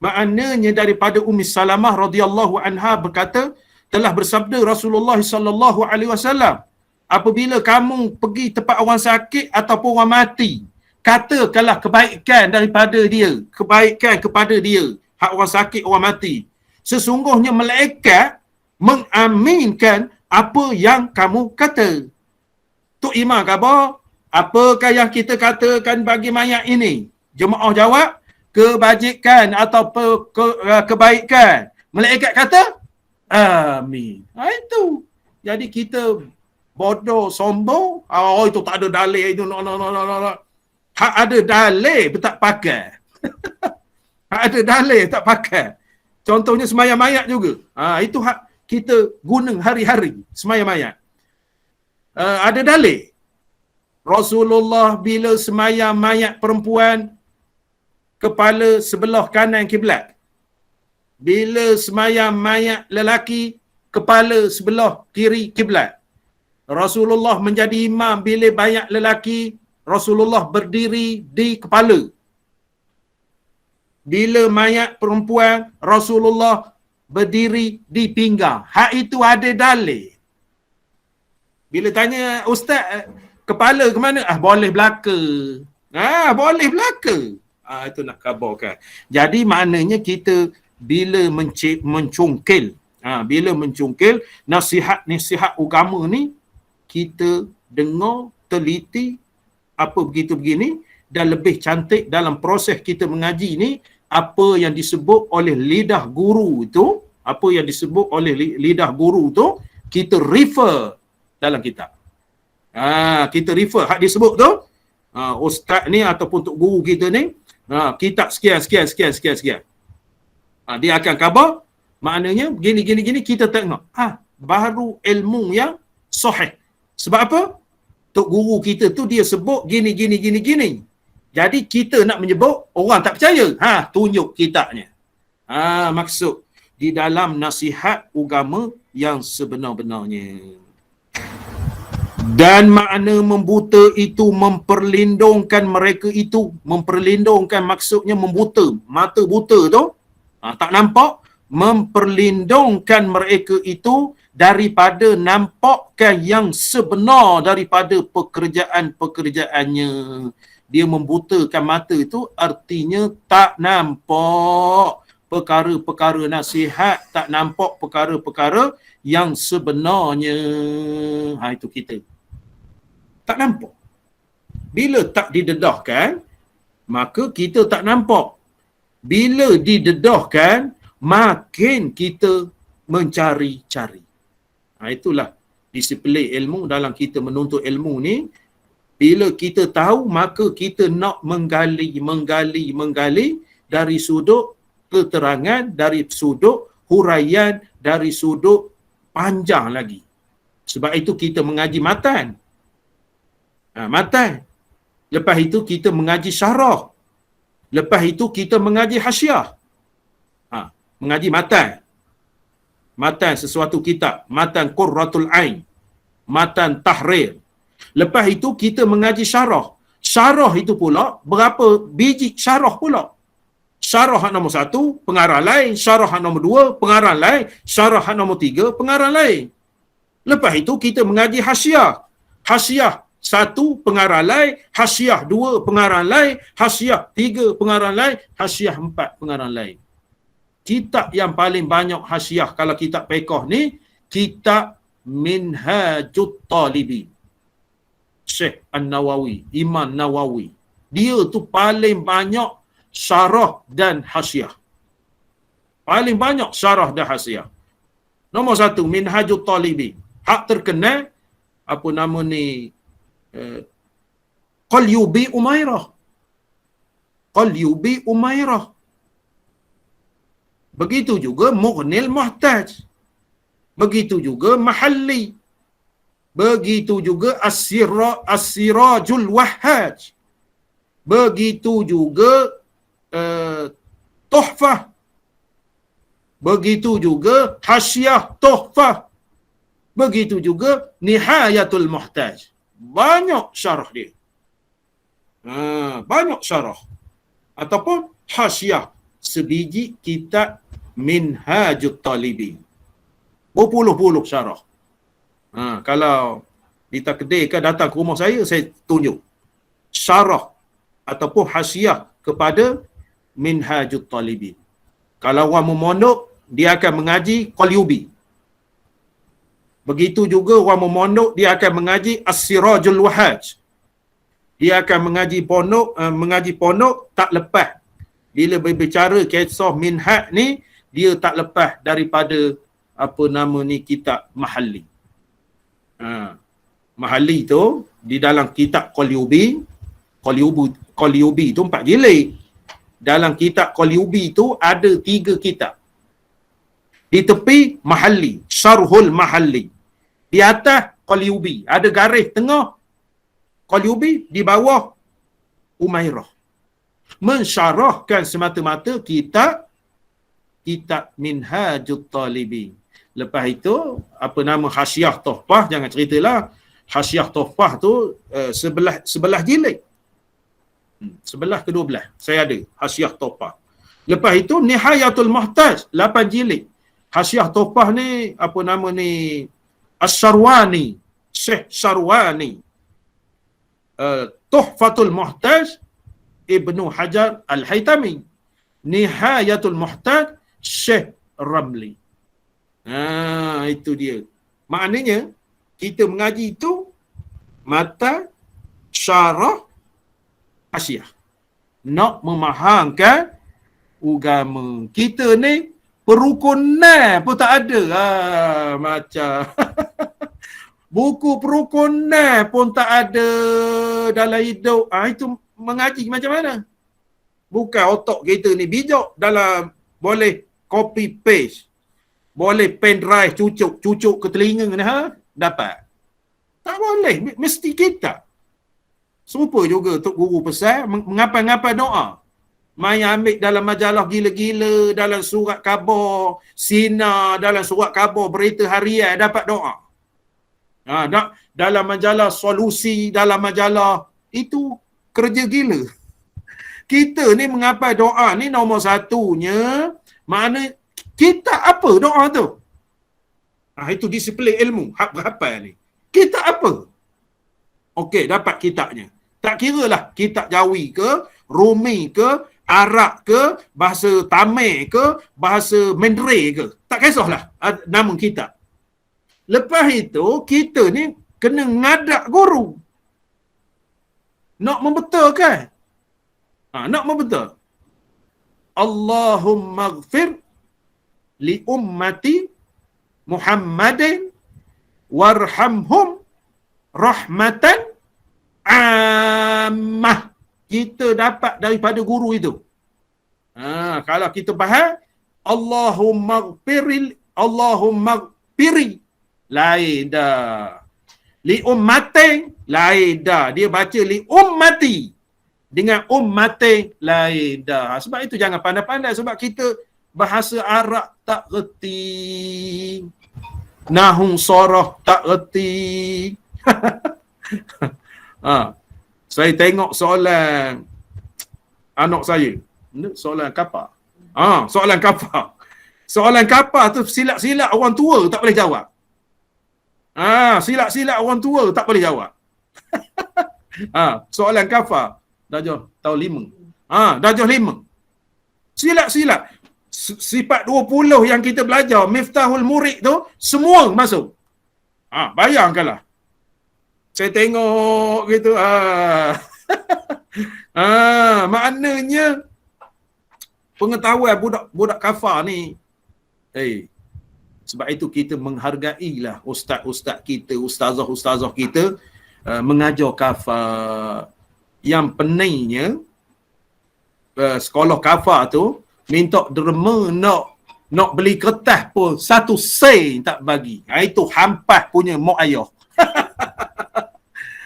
Maknanya daripada Ummi Salamah radhiyallahu anha berkata, telah bersabda Rasulullah sallallahu alaihi wasallam, apabila kamu pergi tempat orang sakit ataupun orang mati, katakanlah kebaikan daripada dia, kebaikan kepada dia, hak orang sakit, orang mati. Sesungguhnya malaikat mengaminkan apa yang kamu kata. Tu imam khabar, apakah yang kita katakan bagi mayat ini? Jemaah jawab, kebajikan atau kebaikan. Malaikat kata, amin. Itu. Jadi kita bodoh, sombong, itu tak ada dalil, itu no. Hak ada dalil tak pakai. Hak ada dalil tak pakai. Contohnya sembahyang mayat juga. Itu hak kita guna hari-hari sembahyang mayat. Ada dalil. Rasulullah bila sembahyang mayat perempuan, kepala sebelah kanan kiblat. Bila sembahyang mayat lelaki, kepala sebelah kiri kiblat. Rasulullah menjadi imam bila banyak lelaki, Rasulullah berdiri di kepala. Bila mayat perempuan, Rasulullah berdiri di pinggang. Hak itu ada dalil. Bila tanya ustaz, kepala ke mana? Boleh belaka. Boleh belaka. Itu nak khabarkan. Jadi maknanya kita bila mencungkil, bila mencungkil nasihat agama ni, kita dengar, teliti, apa begitu begini, dan lebih cantik dalam proses kita mengaji ni, apa yang disebut oleh lidah guru itu, kita refer dalam kitab. Kita refer hak disebut tu, ustaz ni ataupun tok guru kita ni, kitab sekian. Dia akan khabar, maknanya gini, kita tengok. Baru ilmu yang sahih. Sebab apa? Tok guru kita tu dia sebut gini. Jadi kita nak menyebut, orang tak percaya. Tunjuk kitabnya. Maksud di dalam nasihat agama yang sebenar-benarnya. Dan makna membuta itu memperlindungkan mereka itu. Memperlindungkan maksudnya membuta. Mata buta tu, tak nampak. Memperlindungkan mereka itu daripada nampakkan yang sebenar daripada pekerjaan-pekerjaannya. Dia membutakan mata itu artinya tak nampak perkara-perkara nasihat, tak nampak perkara-perkara yang sebenarnya. Itu kita. Tak nampak. Bila tak didedahkan, maka kita tak nampak. Bila didedahkan, makin kita mencari-cari. Itulah disiplin ilmu dalam kita menuntut ilmu ni. Bila kita tahu, maka kita nak menggali dari sudut keterangan, dari sudut huraian, dari sudut panjang lagi. Sebab itu kita mengaji matan. Matan. Lepas itu kita mengaji syarah. Lepas itu kita mengaji hasyiah. Mengaji matan. Matan sesuatu kitab. Matan Qurratul Ain. Matan Tahrir. Lepas itu kita mengaji syarah. Syarah itu pula berapa biji syarah pula. Syarah nombor 1, pengarah lain. Syarah nombor 2, pengarah lain. Syarah nombor 3, pengarah lain. Lepas itu kita mengaji hasyiah. Hasyiah 1, pengarah lain. Hasyiah 2, pengarah lain. Hasyiah 3, pengarah lain. Hasyiah 4, pengarah lain. Kitab yang paling banyak hasyiah kalau kitab fiqh ni, kitab Minhajut Talibin. Syekh An-Nawawi, Imam Nawawi. Dia tu paling banyak syarah dan hasyiah. Paling banyak syarah dan hasyiah. Nombor 1, Minhajut Talibin. Hak terkenal, apa nama ni, Qalyubi Umairah. Qalyubi Umairah. Begitu juga Mughnil Muhtaj. Begitu juga Mahalli. Begitu juga As-Sirajul Wahhaj. Begitu juga Tuhfah. Begitu juga Hasyiah Tuhfah. Begitu juga Nihayatul Muhtaj. Banyak syarah dia. Banyak syarah. Ataupun hasyiah. Sebiji kitab Minhajut Talibin. Berpuluh-puluh syarah. Kalau ditakdirkan datang ke rumah saya tunjuk syarah ataupun hasyiah kepada Minhajut Talibin. Kalau orang memondok, dia akan mengaji Qalyubi. Begitu juga orang memondok, dia akan mengaji As-Sirajul Wahhaj. Dia akan mengaji pondok tak lepas. Bila berbicara kisah Minhaj ni, dia tak lepas daripada apa nama ni, kitab Mahalli. Mahalli tu di dalam kitab Qalyubi tu 4 jilid. Dalam kitab Qalyubi tu ada 3 kitab. Di tepi Mahalli, Syarhul Mahalli. Di atas Qalyubi, ada garis tengah Qalyubi, di bawah Umairah. Mensyarahkan semata-mata kitab Minhajut Talibin. Lepas itu, apa nama Hasyiah Tuhfah, jangan ceritalah. Hasyiah Tuhfah tu sebelah jilid. Sebelah ke-12. Saya ada Hasyiah Tuhfah. Lepas itu Nihayatul Muhtaj 8 jilid. Hasyiah Tuhfah ni apa nama ni? Asy-Syarwani, Syekh Syarwani. Tuhfatul Muhtaj Ibnu Hajar Al-Haytami. Nihayatul Muhtaj Syekh Ramli. Itu dia. Maknanya kita mengaji itu mata syarah Hasyiah. Nak memahamkan agama. Kita ni perukunan pun tak ada. Macam buku perukunan pun tak ada dalam hidup. Itu mengaji macam mana? Bukan otak kita ni bijak dalam boleh copy paste. Boleh pen drive cucuk ke telinga ni dapat. Tak boleh, mesti kita. Serupa juga Tok Guru pesan mengapai-ngapai doa. Mai ambil dalam majalah gila-gila, dalam surat khabar sinar, dalam surat khabar berita harian dapat doa. Dalam majalah solusi, dalam majalah itu kerja gila. Kita ni mengapai doa ni nombor satunya, mana kita apa doa tu? Itu disiplin ilmu, hafal ni. Kita apa? Okey, dapat kitabnya. Tak kira lah kitab Jawi ke, Rumi ke, Arab ke, bahasa Tamil ke, bahasa Mandarin ke. Tak kisahlah nama kitab. Lepas itu, kita ni kena ngadak guru. Nak membetulkan. Nak membetul. Allahumma ghfir li ummati Muhammadin warhamhum rahmatan ammah. Kita dapat daripada guru itu. Kalau kita faham, Allahumma ghfiri lain dah. Li ummatin lain dah. Dia baca li ummati dengan ummatin lain dah. Sebab itu jangan pandai-pandai, sebab kita bahasa Arab tak reti. Nahwu sarah tak reti. Saya tengok soalan anak saya. Soalan kapar. Soalan kapar. Soalan kapar tu silap-silap orang tua tak boleh jawab. Silap-silap orang tua tak boleh jawab. Soalan kapar. Darjah tahun 5. Darjah 5. Silap-silap. Sifat 20 yang kita belajar, Miftahul Murid tu, semua masuk. Bayangkanlah. Saya tengok gitu. Maknanya pengetahuan budak kafar ni. Sebab itu kita menghargailah ustaz-ustaz kita, ustazah-ustazah kita mengajar kafar. Yang peningnya sekolah kafar tu minta derma nak beli kertas pun 1 sen tak bagi. Itu hampas punya mak ayah.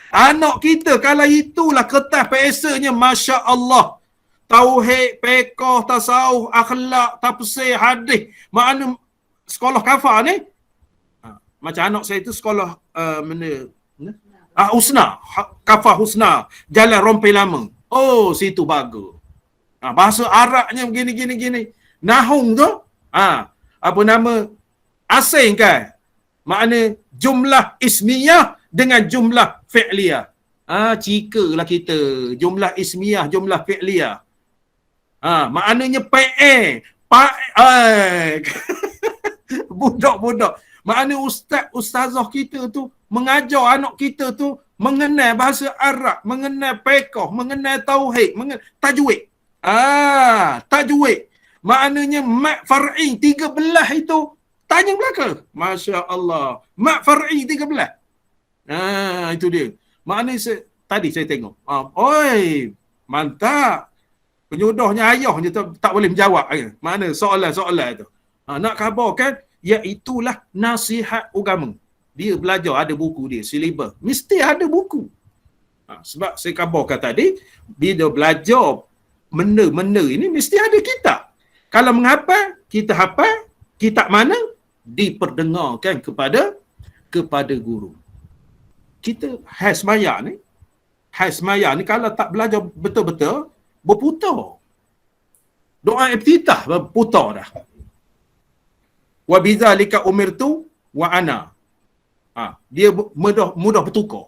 Anak kita kalau itulah kertas pesernya, Masya Allah. Tauhid, fiqh, tasawuf, akhlak, tafsir, hadis. Makna sekolah kafar ni, macam anak saya tu sekolah mana? Husna, kafar Husna, Jalan Rompei Lama. Situ bagus. Bahasa Arabnya begini. Nahung tu, apa nama? Asing kan? Makna jumlah ismiyah dengan jumlah fi'liyah. Cikalah kita. Jumlah ismiyah, jumlah fi'liyah. Maknanya budak-budak. Makna ustazah kita tu mengajar anak kita tu mengenal bahasa Arab, mengenal fiqh, mengenal tauhid, mengenal tajwid. Tajwid. Maknanya mat far'i 13 itu tanya belaka. Masya Allah. Mat far'i 13. Itu dia. Maknanya tadi saya tengok. Mantap. Penyudahnya ayahnya tak boleh menjawab. Mana soalan-soalan tu. Nak khabarkan, iaitulah nasihat agama. Dia belajar, ada buku dia, silibus. Mesti ada buku. Sebab saya khabarkan tadi, bila belajar benda-benda ini, mesti ada kitab. Kalau menghafal, kita hafal. Kitab mana? diperdengarkan kepada guru. Kita hai semaya ni kalau tak belajar betul-betul berputar. Doa iftitah berputar dah. Wa bidzalika umirtu wa ana. Dia mudah bertukar.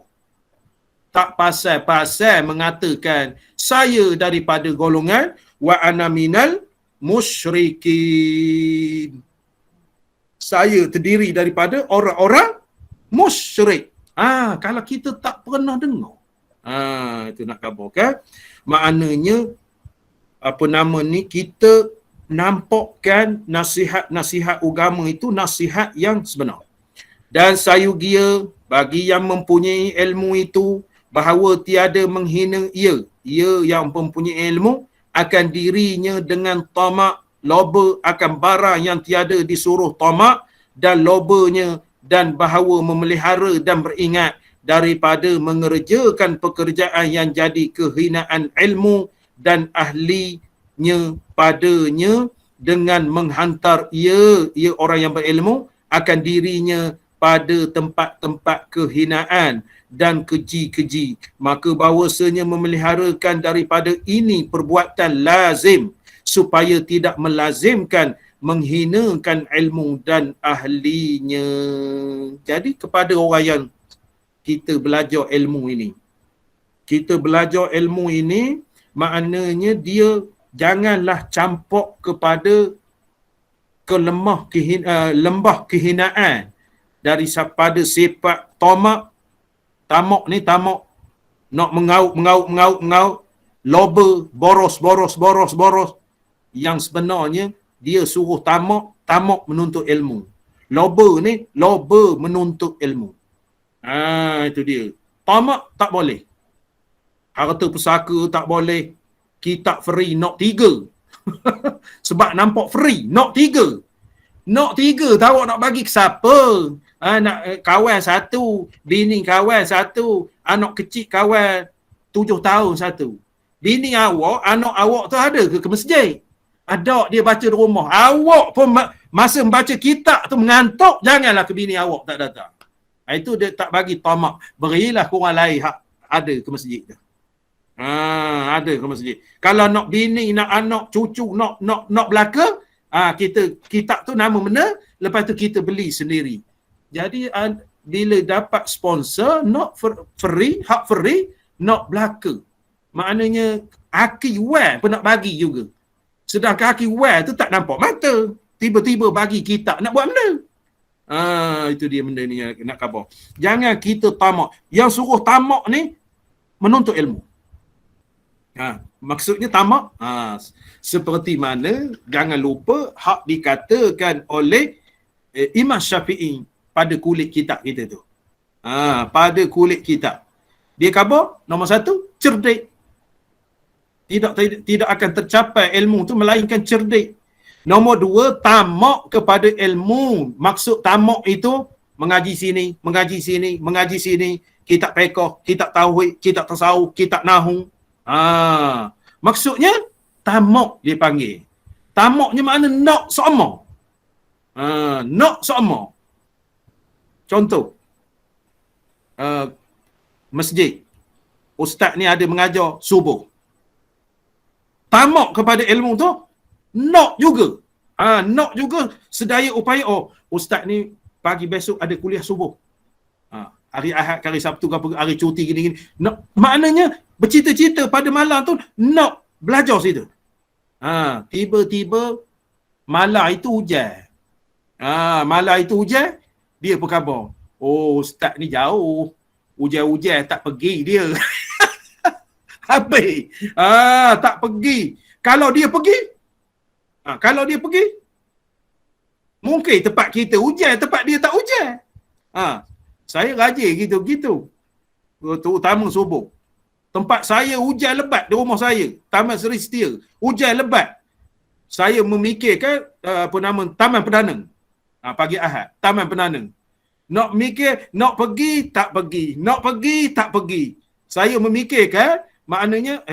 Tak pasal-pasal mengatakan saya daripada golongan wa ana minal musyrikin. Saya terdiri daripada orang-orang musyrik. Kalau kita tak pernah dengar. Itu nak khabarkan. Maknanya kita nampakkan nasihat agama itu nasihat yang sebenar. Dan sayugia bagi yang mempunyai ilmu itu bahawa tiada menghina ia yang mempunyai ilmu akan dirinya dengan tamak, loba akan barang yang tiada disuruh tamak dan lobanya, dan bahawa memelihara dan beringat daripada mengerjakan pekerjaan yang jadi kehinaan ilmu dan ahlinya padanya dengan menghantar ia orang yang berilmu akan dirinya pada tempat-tempat kehinaan dan keji-keji. Maka bahawasanya memeliharakan daripada ini perbuatan lazim supaya tidak melazimkan menghinakan ilmu dan ahlinya. Jadi kepada orang yang kita belajar ilmu ini, maknanya dia janganlah campak kepada lembah kehinaan daripada sifat tamak nak mengauk, loba, boros, yang sebenarnya dia suruh tamak menuntut ilmu. Loba menuntut ilmu. Itu dia. Tamak tak boleh. Harta pusaka tak boleh. Kitab free nak 3. Sebab nampak free nak 3. Nak 3 tahu nak bagi ke siapa? Nak kawan 1, bini kawan 1, anak kecil kawan 7 tahun 1. Bini awak, anak awak tu ada ke masjid? Ada dia baca di rumah. Awak pun masa membaca kitab tu mengantuk, janganlah ke bini awak tak datang. Itu dia tak bagi tamak. Berilah ke orang lain hak ada ke masjid tu. Ada ke masjid. Kalau nak bini, nak anak, cucu, nak belaka, kita kitab tu nama mana, lepas tu kita beli sendiri. Jadi bila dapat sponsor, nak free, hak free, nak belaka. Maknanya aki wal pun nak bagi juga. Sedangkan aki wal tu tak nampak mata. Tiba-tiba bagi kitab, nak buat benda. Itu dia benda ni nak khabar. Jangan kita tamak. Yang suruh tamak ni menuntut ilmu. Maksudnya tamak seperti mana jangan lupa hak dikatakan oleh Imam Syafi'i pada kulit kitab kita tu. Pada kulit kitab. Dia khabar nombor 1 cerdik. Tidak akan tercapai ilmu tu melainkan cerdik. Nombor 2 tamak kepada ilmu. Maksud tamak itu mengaji sini, kitab fiqh, kitab tauhid, kitab tasawuf, kitab nahwu. Maksudnya tamak dia panggil. Tamaknya makna nak sama. Nak sama. Contoh, masjid. Ustaz ni ada mengajar subuh. Tamak kepada ilmu tu, nak juga. Nak juga sedaya upaya. Ustaz ni pagi besok ada kuliah subuh. Hari Ahad, hari Sabtu, hari cuti gini. Nak, maknanya bercita-cita pada malam tu nak belajar situ. Tiba-tiba malam itu hujan. Dia apa khabar? Ustaz ni jauh. Hujan-hujan tak pergi dia. Habis. Tak pergi. Kalau dia pergi, mungkin tempat kita hujan, tempat dia tak hujan. Saya rajin gitu-gitu. Terutama subuh. Tempat saya hujan lebat di rumah saya. Taman Seri Setia. Hujan lebat. Saya memikirkan Taman Perdana. Pagi Ahad. Taman Perdana. Nak mikir, nak pergi, tak pergi. Nak pergi, tak pergi. Saya memikirkan, maknanya,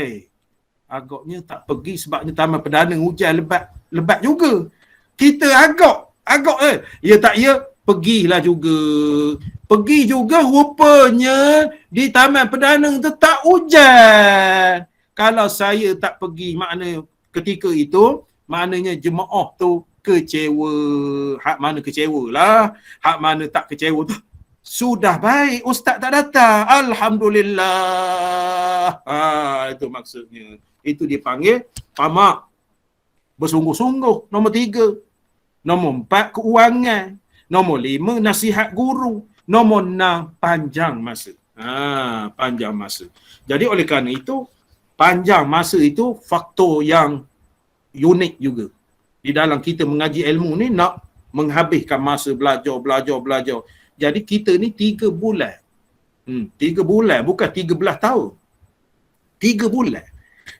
agaknya tak pergi sebabnya Taman Perdana hujan lebat juga. Kita agak Agak ya tak ya, pergilah juga. Pergi juga rupanya di Taman Perdana tu tak hujan. Kalau saya tak pergi, makna ketika itu, maknanya jemaah tu kecewa. Hak mana kecewa lah. Hak mana tak kecewa tu. Sudah baik, ustaz tak datang. Alhamdulillah. Itu maksudnya. Itu dipanggil tamak. Bersungguh-sungguh. Nombor 3. Nombor 4, keuangan. Nombor 5, nasihat guru. Nombor 6, panjang masa. Panjang masa. Jadi oleh kerana itu, panjang masa itu faktor yang unik juga. Di dalam kita mengaji ilmu ni nak menghabiskan masa belajar. Jadi kita ni 3 bulan. 3 bulan, bukan 13 tahun. 3 bulan.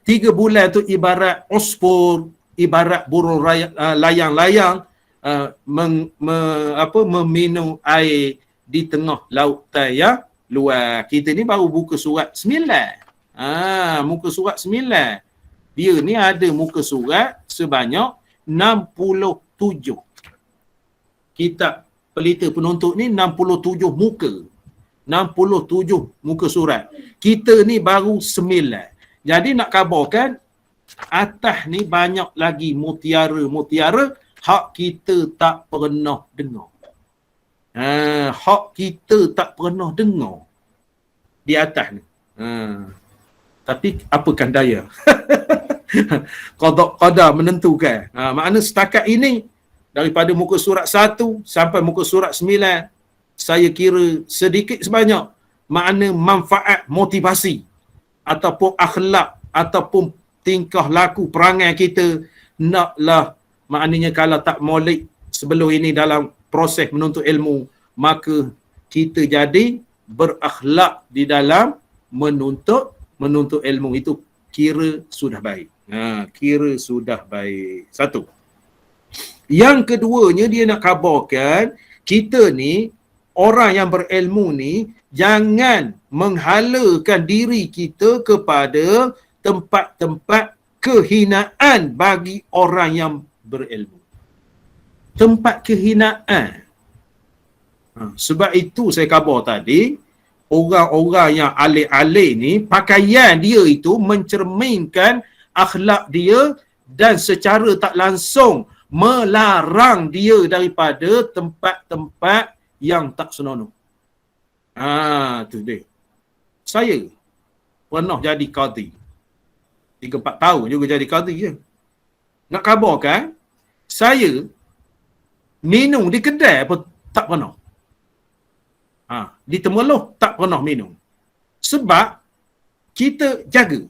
3 bulan tu ibarat ospor, ibarat burung layang-layang meminum air di tengah lautan yang luar. Kita ni baru buka surat 9. Muka surat 9. Dia ni ada muka surat sebanyak 67. Kitab pelita penuntut ni 67 muka. 67 muka surat. Kita ni baru 9. Jadi nak khabarkan, atas ni banyak lagi mutiara-mutiara hak kita tak pernah dengar. Hak kita tak pernah dengar di atas ni. Tapi apakan daya. Qada menentukan. Makna setakat ini, daripada muka surat 1 sampai muka surat 9, saya kira sedikit sebanyak makna manfaat motivasi ataupun akhlak ataupun tingkah laku perangai kita naklah, maknanya kalau tak molek sebelum ini dalam proses menuntut ilmu, maka kita jadi berakhlak di dalam menuntut ilmu. Itu kira sudah baik. Kira sudah baik. 1. Yang keduanya, dia nak khabarkan kita ni, orang yang berilmu ni, jangan menghalakan diri kita kepada tempat-tempat kehinaan bagi orang yang berilmu. Tempat kehinaan. Sebab itu saya khabar tadi, orang-orang yang alim-alim ni, pakaian dia itu mencerminkan akhlak dia dan secara tak langsung melarang dia daripada tempat-tempat yang tak senonoh. Tu dia. Saya pernah jadi qadi. 3-4 tahun juga jadi qadi je. Nak khabarkan, saya minum di kedai pun tak pernah. Di Temerloh tak pernah minum. Sebab kita jaga.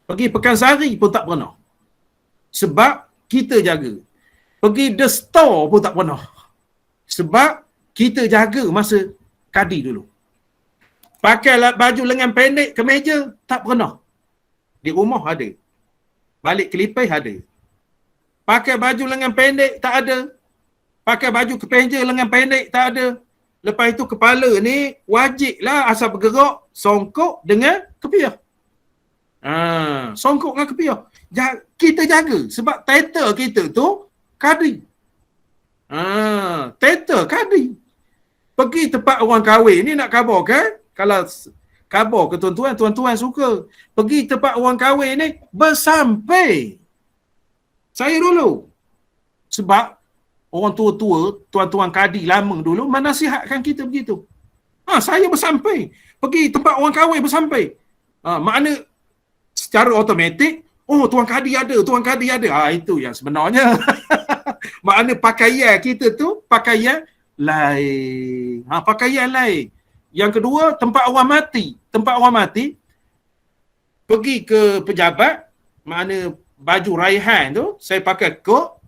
Pergi Pekansari pun tak pernah. Sebab kita jaga. Pergi The Store pun tak pernah. Sebab kita jaga masa kadi dulu. Pakai baju lengan pendek ke meja, tak pernah. Di rumah ada. Balik kelipis ada. Pakai baju lengan pendek, tak ada. Pakai baju kemeja lengan pendek, tak ada. Lepas itu kepala ni wajiblah asal bergerak songkok dengan kepiah. Songkok dengan kepiah. Kita jaga sebab title kita tu kadi. Title kadi. Pergi tempat orang kahwin ni nak khabar kan? Kalau khabar ke tuan-tuan suka. Pergi tempat orang kahwin ni bersampai. Saya dulu. Sebab orang tua-tua, tuan-tuan kadi lama dulu menasihatkan kita begitu. Saya bersampai. Pergi tempat orang kahwin bersampai. Makna secara automatik, tuan kadi ada. Itu yang sebenarnya. Makna pakaian kita tu, pakaian lain. Pakaian lain. Yang kedua, tempat orang mati. Tempat orang mati, pergi ke pejabat, makna baju raihan tu, saya pakai kod,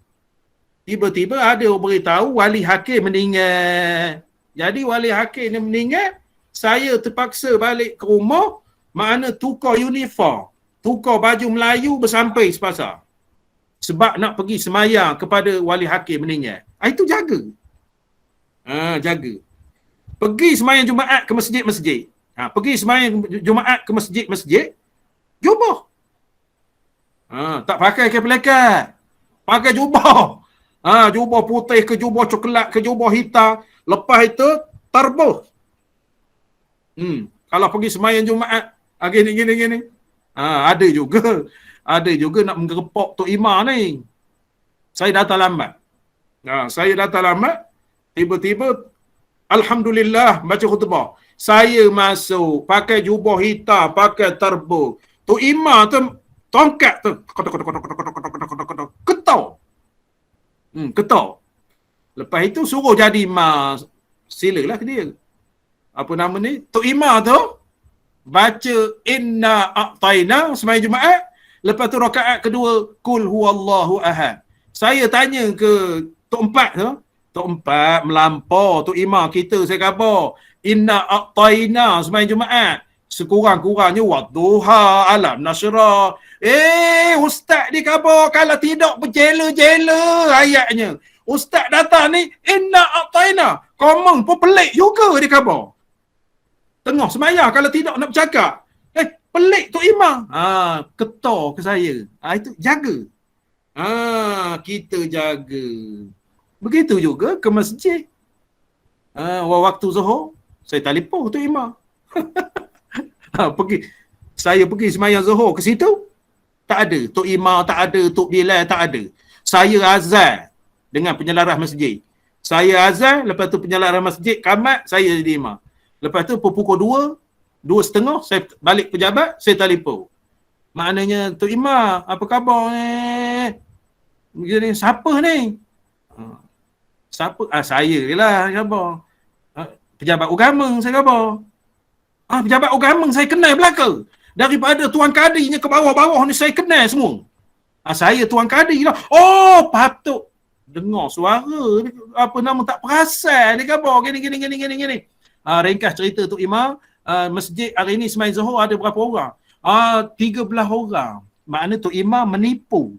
tiba-tiba ada orang beritahu wali hakim meninggal. Jadi wali hakim ni meninggal, saya terpaksa balik ke rumah, makna tukar uniform, tukar baju Melayu bersampai sepasar. Sebab nak pergi semayang kepada wali hakim meninggal. Itu jaga. Jaga. Pergi semayang Jumaat ke masjid-masjid. Pergi semayang Jumaat ke masjid-masjid, jubah. Tak pakai kain pelekat. Pakai jubah. Jubah putih ke jubah coklat ke jubah hitam. Lepas itu terbuh. Kalau pergi sembahyang Jumaat, gini. Ada juga. Ada juga nak menggerepok Tok Imam ni. Saya datang lambat. Tiba-tiba alhamdulillah baca khutbah. Saya masuk pakai jubah hitam, pakai terbuh. Tok Imam tu tongkat tu ketok. Ketok. Lepas itu suruh jadi imam. Silalah ke dia. Apa nama ni? Tok Imam tu baca inna a'taina sembahyang Jumaat. Lepas tu rakaat kedua kul huwallahu ahad. Saya tanya ke Tok Empat tu, Tok Empat melampau Tok Imam kita saya khabar inna a'taina sembahyang Jumaat. Sekurang-kurangnya wadduha alam nasra. Ustaz ni khabar kalau tidak berjela-jela ayatnya. Ustaz datang ni inna a'taina. Komeng pun pelik juga dia khabar. Tengah sembahyang kalau tidak nak bercakap. Pelik Tok Imam. Ketor ke saya. Itu jaga. Kita jaga. Begitu juga ke masjid. Waktu Zuhur, saya telefon Tok Imam. Saya pergi sembahyang Zuhur ke situ. Tak ada. Tok Imam tak ada. Tok Bilal tak ada. Saya azan dengan penyelaras masjid. Saya azan, lepas tu penyelaras masjid, kamat, saya jadi imam. Lepas tu pukul 2:30, saya balik pejabat, saya telefon. Maknanya, Tok Imam, apa khabar ni? Siapa ni? Siapa? Saya lah, khabar. Pejabat agama, saya khabar. Pejabat agama, saya kenal belaka. Daripada Tuan Kadinya ke bawah-bawah ni, saya kenal semua. Saya Tuan Kadi lah. Patut dengar suara, apa nama, tak perasan, dia khabar, gini. Ringkas cerita Tok Imam, masjid hari ni sembahyang Zuhur ada berapa orang? 13 orang. Makna Tok Imam menipu.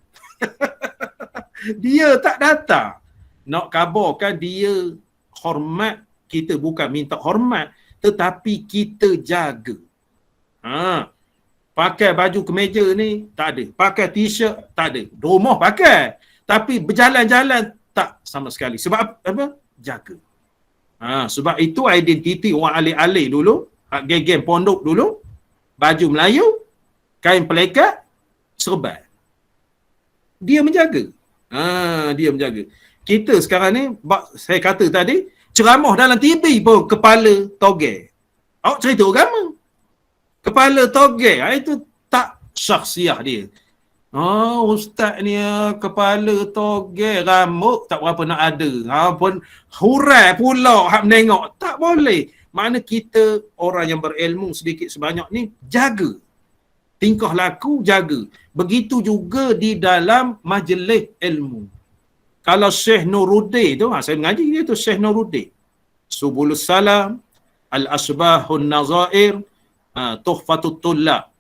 Dia tak datang. Nak khabarkan dia hormat, kita bukan minta hormat, tetapi kita jaga. Pakai baju kemeja ni tak ada. Pakai t-shirt tak ada. Rumah pakai. Tapi berjalan-jalan tak sama sekali. Sebab apa? Jaga. Sebab itu identiti orang alih-alih dulu, geng-geng pondok dulu, baju Melayu, kain pelekat, serban. Dia menjaga. Dia menjaga. Kita sekarang ni, saya kata tadi, ceramah dalam TV pun kepala togel. Awak cerita agama. Kepala togel, itu tak syakhsiah dia. Ustaz ni kepala togel, rambut tak berapa nak ada. Pun hurai pula hak menengok. Tak boleh. Makna kita orang yang berilmu sedikit sebanyak ni jaga. Tingkah laku jaga. Begitu juga di dalam majlis ilmu. Kalau Syekh Nuruddin tu, saya mengaji dia tu Syekh Nuruddin. Subulus Salam, Al-Asbahun Nazair, Tuhfatut Tullab.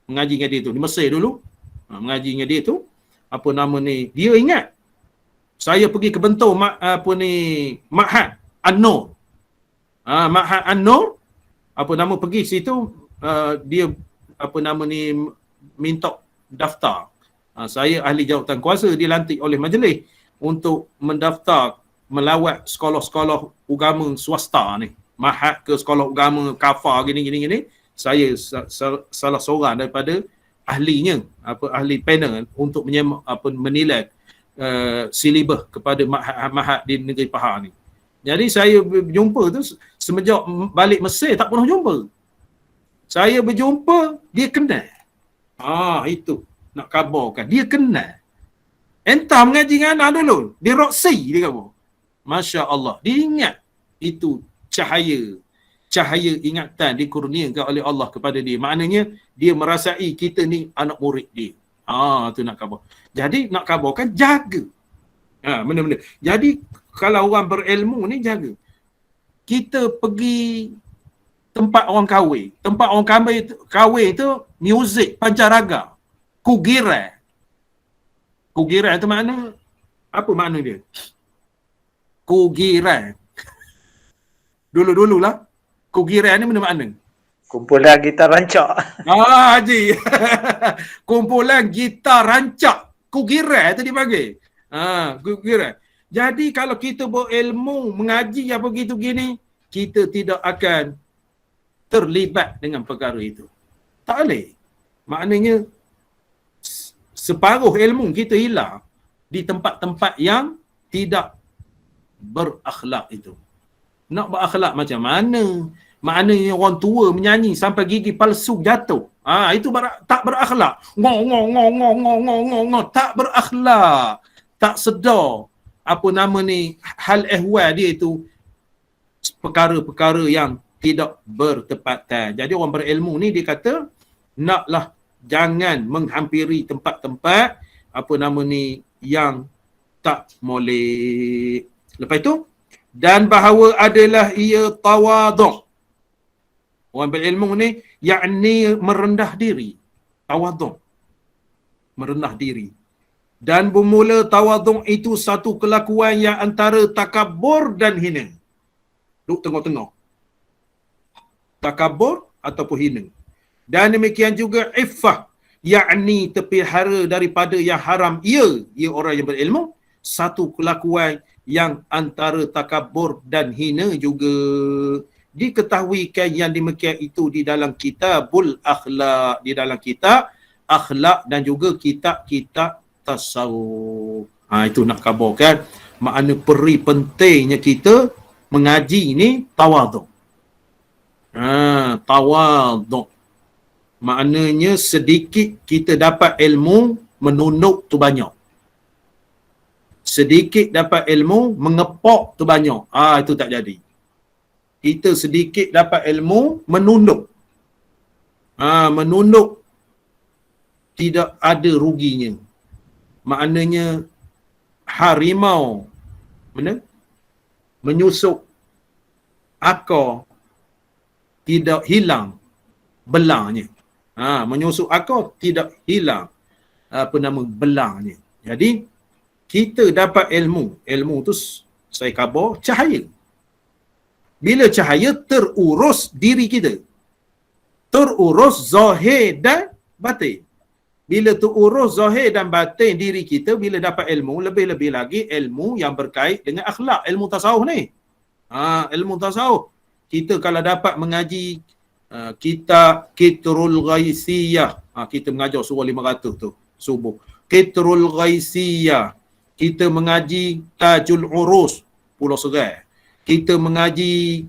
Mengaji dengan dia tu. Di Mesir dulu. Mengaji dengan dia tu. Apa nama ni? Dia ingat. Saya pergi ke Bentur, Ma'had An-Nur. Ma'had An-Nur. Apa nama, pergi situ. Dia, apa nama ni, minta daftar. Saya ahli jawatan kuasa dilantik oleh majlis untuk mendaftar melawat sekolah-sekolah agama swasta ni. Mahad ke sekolah agama kafar gini. Saya salah seorang daripada ahlinya, ahli panel untuk menilai silibus kepada mahad di negeri Pahang ni. Jadi saya berjumpa tu semenjak balik Mesir tak pernah jumpa. Saya berjumpa, dia kenal. Itu nak khabarkan, dia kenal. Entah mengaji dengan anak dulu, dia roksi dia khabar. Masya Allah, dia ingat itu cahaya ingatan dikurniakan oleh Allah kepada dia. Maknanya dia merasai kita ni anak murid dia. Tu nak khabar. Jadi nak khabarkan jaga. Benda-benda. Jadi kalau orang berilmu ni jaga. Kita pergi tempat orang kahwin. Tempat orang kahwin tu muzik pancarraga. Kugiran. Kugiran tu makna apa makna dia? Kugiran. Dulu-dululah. Kugiran ni mana makna? Kumpulan gitar rancak. Haji. Kumpulan gitar rancak. Kugiran tu dipanggil. Kira. Jadi kalau kita berilmu, mengaji apa gitu gini, kita tidak akan terlibat dengan perkara itu. Tak boleh. Maknanya separuh ilmu kita hilang di tempat-tempat yang tidak berakhlak itu. Nak berakhlak macam mana? Maknanya orang tua menyanyi sampai gigi palsu jatuh. Itu tak berakhlak. Ngong. Tak berakhlak. Tak sedar apa nama ni, hal ehwal dia itu perkara-perkara yang tidak bertepatan. Jadi orang berilmu ni dia kata naklah jangan menghampiri tempat-tempat apa nama ni yang tak molek. Lepas itu, dan bahawa adalah ia tawaduk. Orang berilmu ni yakni merendah diri. Tawaduk. Merendah diri. Dan bermula tawaduk itu satu kelakuan yang antara takabur dan hina. Duduk tengah-tengah. Takabur ataupun hina. Dan demikian juga iffah, yakni terpelihara daripada yang haram. Ia orang yang berilmu, satu kelakuan yang antara takabur dan hina juga. Diketahuikan yang demikian itu di dalam kitabul akhlak, di dalam kitab akhlak dan juga kitab-kitab tasawuf. Itu nak kabarkan makna peri pentingnya kita mengaji ni tawaduk. Tawaduk. Maknanya sedikit kita dapat ilmu, menunduk tu banyak. Sedikit dapat ilmu, mengepak tu banyak. Itu tak jadi. Kita sedikit dapat ilmu, menunduk. Menunduk tidak ada ruginya. Maknanya harimau menyusup akar tidak hilang belangnya. Menyusup akar tidak hilang belangnya. Jadi kita dapat ilmu tu saya khabar cahaya. Bila cahaya terurus diri kita, terurus zahir dan batin. Bila terurus zahir dan batin diri kita, bila dapat ilmu, lebih-lebih lagi ilmu yang berkait dengan akhlak, ilmu tasawuf ni. Ilmu tasawuf. Kita kalau dapat mengaji kitab Kitrul Ghaisiyah, kita mengajar surah 500 tu subuh. Kitrul Ghaisiyah. Kita mengaji Tajul Urus, Pulau Serai. Kita mengaji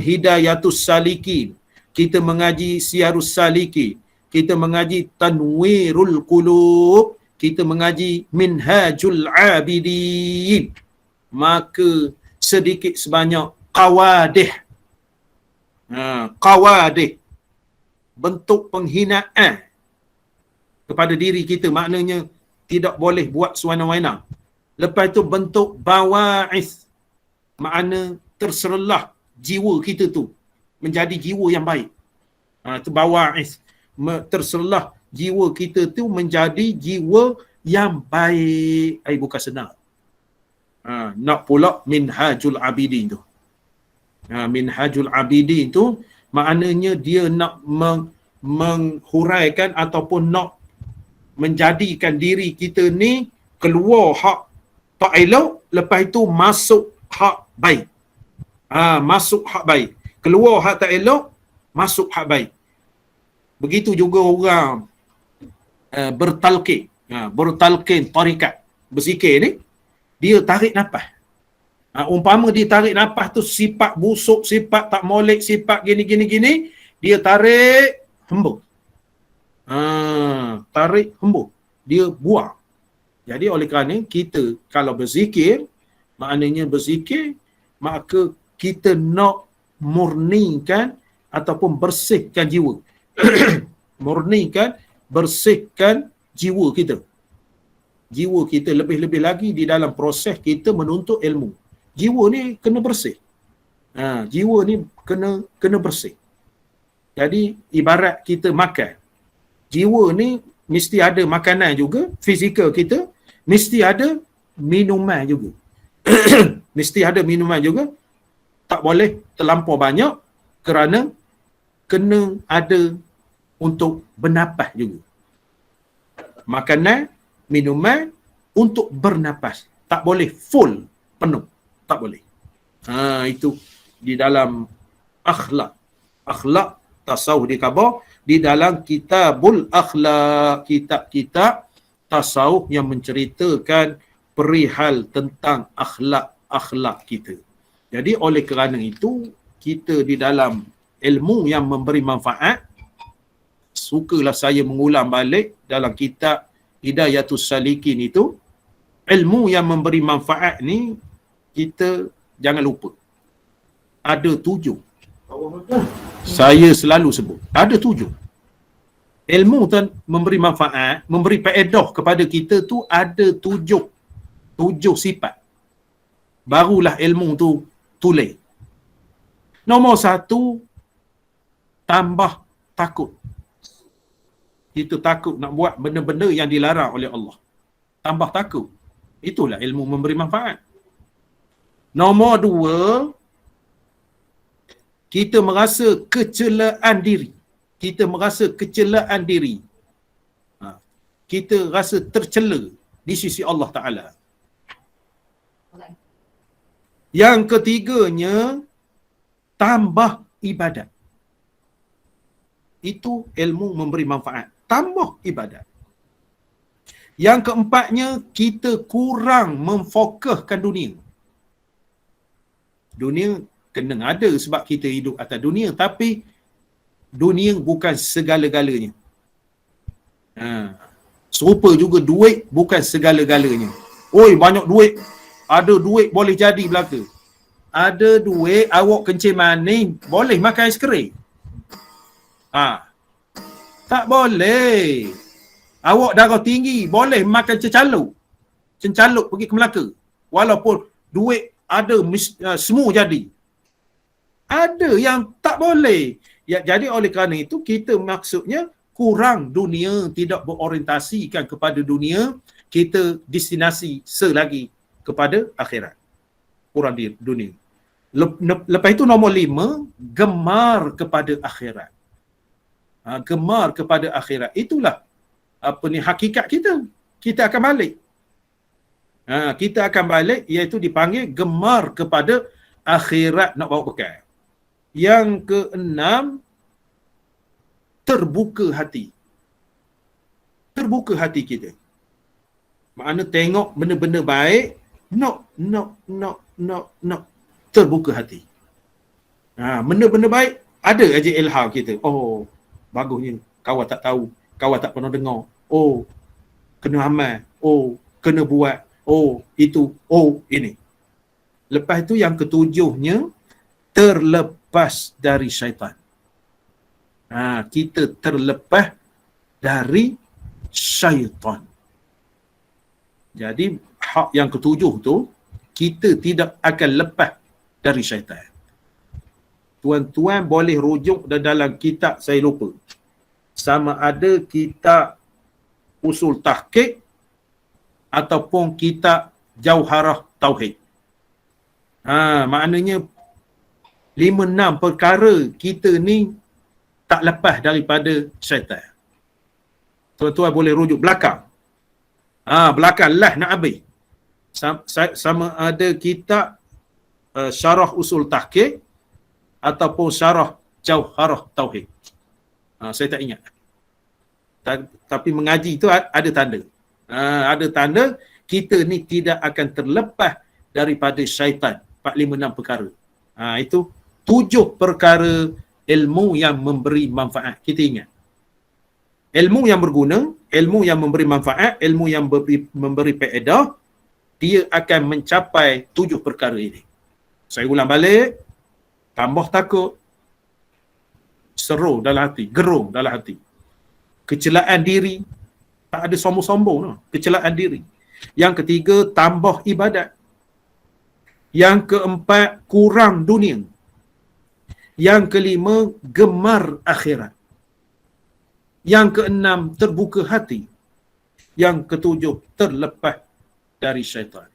Hidayatus Salikin. Kita mengaji Siyarus Salikin. Kita mengaji Tanwirul Qulub. Kita mengaji Minhajul Abidin. Maka sedikit sebanyak qawadih. Qawadih. Bentuk penghinaan kepada diri kita. Maknanya tidak boleh buat sewana-wana. Lepas itu bentuk bawa'is. Makna terserlah jiwa kita tu menjadi jiwa yang baik. Itu bawa'is. Terserlah jiwa kita tu menjadi jiwa yang baik. Bukan senang. Nak pula Minhajul Abidin tu. Minhajul Abidin tu maknanya dia nak menghuraikan ataupun nak menjadikan diri kita ni keluar hak tak elok, lepas itu masuk hak baik. Masuk hak baik. Keluar hak tak elok, masuk hak baik. Begitu juga orang bertalqin. Bertalqin tarikat, berzikir ni, dia tarik nafas. Umpama dia tarik nafas tu sifat busuk, sifat tak molek, sifat gini, dia tarik, hembus. Tarik, hembus. Dia buang. Jadi oleh kerana kita kalau berzikir, maknanya berzikir, maka kita nak murnikan ataupun bersihkan jiwa. Murnikan, bersihkan jiwa kita. Jiwa kita lebih-lebih lagi di dalam proses kita menuntut ilmu. Jiwa ni kena bersih. Jiwa ni kena bersih. Jadi ibarat kita makan. Jiwa ni mesti ada makanan juga, fizikal kita, mesti ada minuman juga. Mesti ada minuman juga. Tak boleh terlampau banyak kerana kena ada untuk bernafas juga. Makanan, minuman untuk bernapas. Tak boleh full, penuh. Tak boleh. Itu di dalam akhlak. Akhlak tasawuf dikhabar di dalam kitabul akhlak, kitab-kitab tasawuf yang menceritakan perihal tentang akhlak kita. Jadi oleh kerana itu, kita di dalam ilmu yang memberi manfaat, sukalah saya mengulang balik dalam kitab Hidayatus Salikin itu, ilmu yang memberi manfaat ni kita jangan lupa. Ada 7. Saya selalu sebut. Ada 7. Ilmu tu memberi manfaat, memberi faedah kepada kita tu ada 7 sifat. Barulah ilmu tu tulis. Nombor 1, tambah takut. Kita takut nak buat benda-benda yang dilarang oleh Allah. Tambah takut. Itulah ilmu memberi manfaat. Nombor 2, kita merasa kecelaan diri. Kita merasa kecelaan diri. Kita rasa tercela di sisi Allah Ta'ala. Yang ketiganya, tambah ibadat. Itu ilmu memberi manfaat. Tambah ibadat. Yang keempatnya, kita kurang memfokuskan dunia. Dunia kena ada sebab kita hidup atas dunia, tapi dunia bukan segala-galanya. Serupa juga duit bukan segala-galanya. Oi, banyak duit. Ada duit boleh jadi belaka. Ada duit awak kencing manis boleh makan aiskrim. Tak boleh. Awak darah tinggi boleh makan cencaluk. Cencaluk pergi ke Melaka. Walaupun duit ada semua jadi. Ada yang tak boleh. Ya, jadi oleh kerana itu kita maksudnya kurang dunia, tidak berorientasikan kepada dunia, kita destinasi selagi kepada akhirat. Kurang dunia. Lepas itu nombor 5, gemar kepada akhirat. Gemar kepada akhirat. Itulah hakikat kita. Kita akan balik. Kita akan balik, iaitu dipanggil gemar kepada akhirat nak bawa bekal. Yang ke-6, terbuka hati. Terbuka hati kita. Makna tengok benda-benda baik, no. Terbuka hati. Benda-benda baik, ada aja ilham kita. Oh, bagusnya. Kawan tak tahu. Kawan tak pernah dengar. Oh, kena amal. Oh, kena buat. Oh, itu. Oh, ini. Lepas itu yang ketujuhnya, terlepas dari syaitan. Kita terlepas dari syaitan. Jadi, hak yang ketujuh tu, kita tidak akan lepas dari syaitan. Tuan-tuan boleh rujuk dalam kitab, saya lupa. Sama ada kitab Usul Tahqiq ataupun kitab Jauharah Tauhid. Maknanya 5-6 perkara kita ni tak lepas daripada syaitan. Tuan-tuan boleh rujuk belakang. Belakang lah nak habis. Sama ada kitab Syarah Usul Tahqiq ataupun Syarah Jauharah Tauhid. Saya tak ingat. Tapi mengaji itu ada tanda. Ada tanda kita ni tidak akan terlepas daripada syaitan. 4-5-6 perkara. Itu 7 perkara ilmu yang memberi manfaat. Kita ingat. Ilmu yang berguna, ilmu yang memberi manfaat, ilmu yang memberi faedah, dia akan mencapai 7 perkara ini. Saya ulang balik. Tambah takut. Seru dalam hati. Gerung dalam hati. Kecelaan diri. Tak ada sombong-sombong. No. Kecelaan diri. Yang ketiga, tambah ibadat. Yang keempat, kurang dunia. Yang kelima, gemar akhirat. Yang keenam, terbuka hati. Yang ketujuh, terlepas dari syaitan.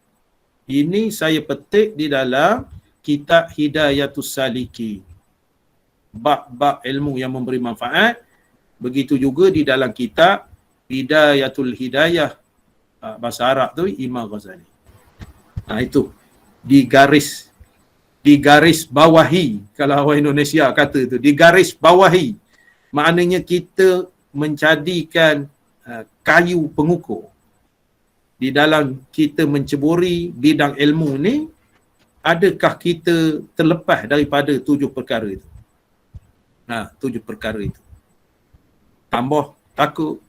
Ini saya petik di dalam kitab Hidayatus Salikin. Bab-bab ilmu yang memberi manfaat. Begitu juga di dalam kitab Hidayatul Hidayah bahasa Arab tu Imam Ghazali. Itu digaris bawahi, kalau orang Indonesia kata tu, digaris bawahi. Maknanya kita menjadikan kayu pengukur di dalam kita menceburi bidang ilmu ni. Adakah kita terlepas daripada 7 perkara itu? 7 perkara itu. Tambah takut,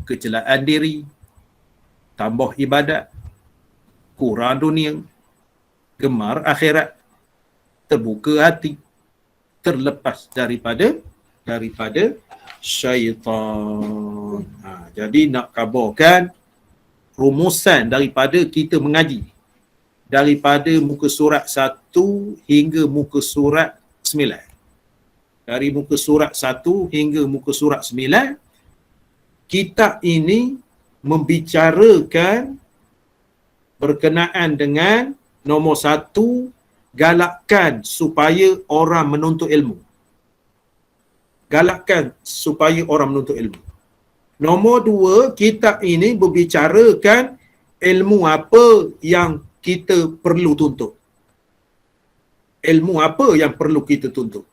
kecelaan diri, tambah ibadat, kurang dunia, gemar akhirat, terbuka hati, terlepas daripada syaitan. Jadi nak kabarkan rumusan daripada kita mengaji, daripada muka surat 1 hingga muka surat 9. Dari muka surat 1 hingga muka surat 9, kitab ini membicarakan berkenaan dengan nombor 1, galakkan supaya orang menuntut ilmu. Galakkan supaya orang menuntut ilmu. Nombor 2, kitab ini berbicarakan ilmu apa yang kita perlu tuntut. Ilmu apa yang perlu kita tuntut.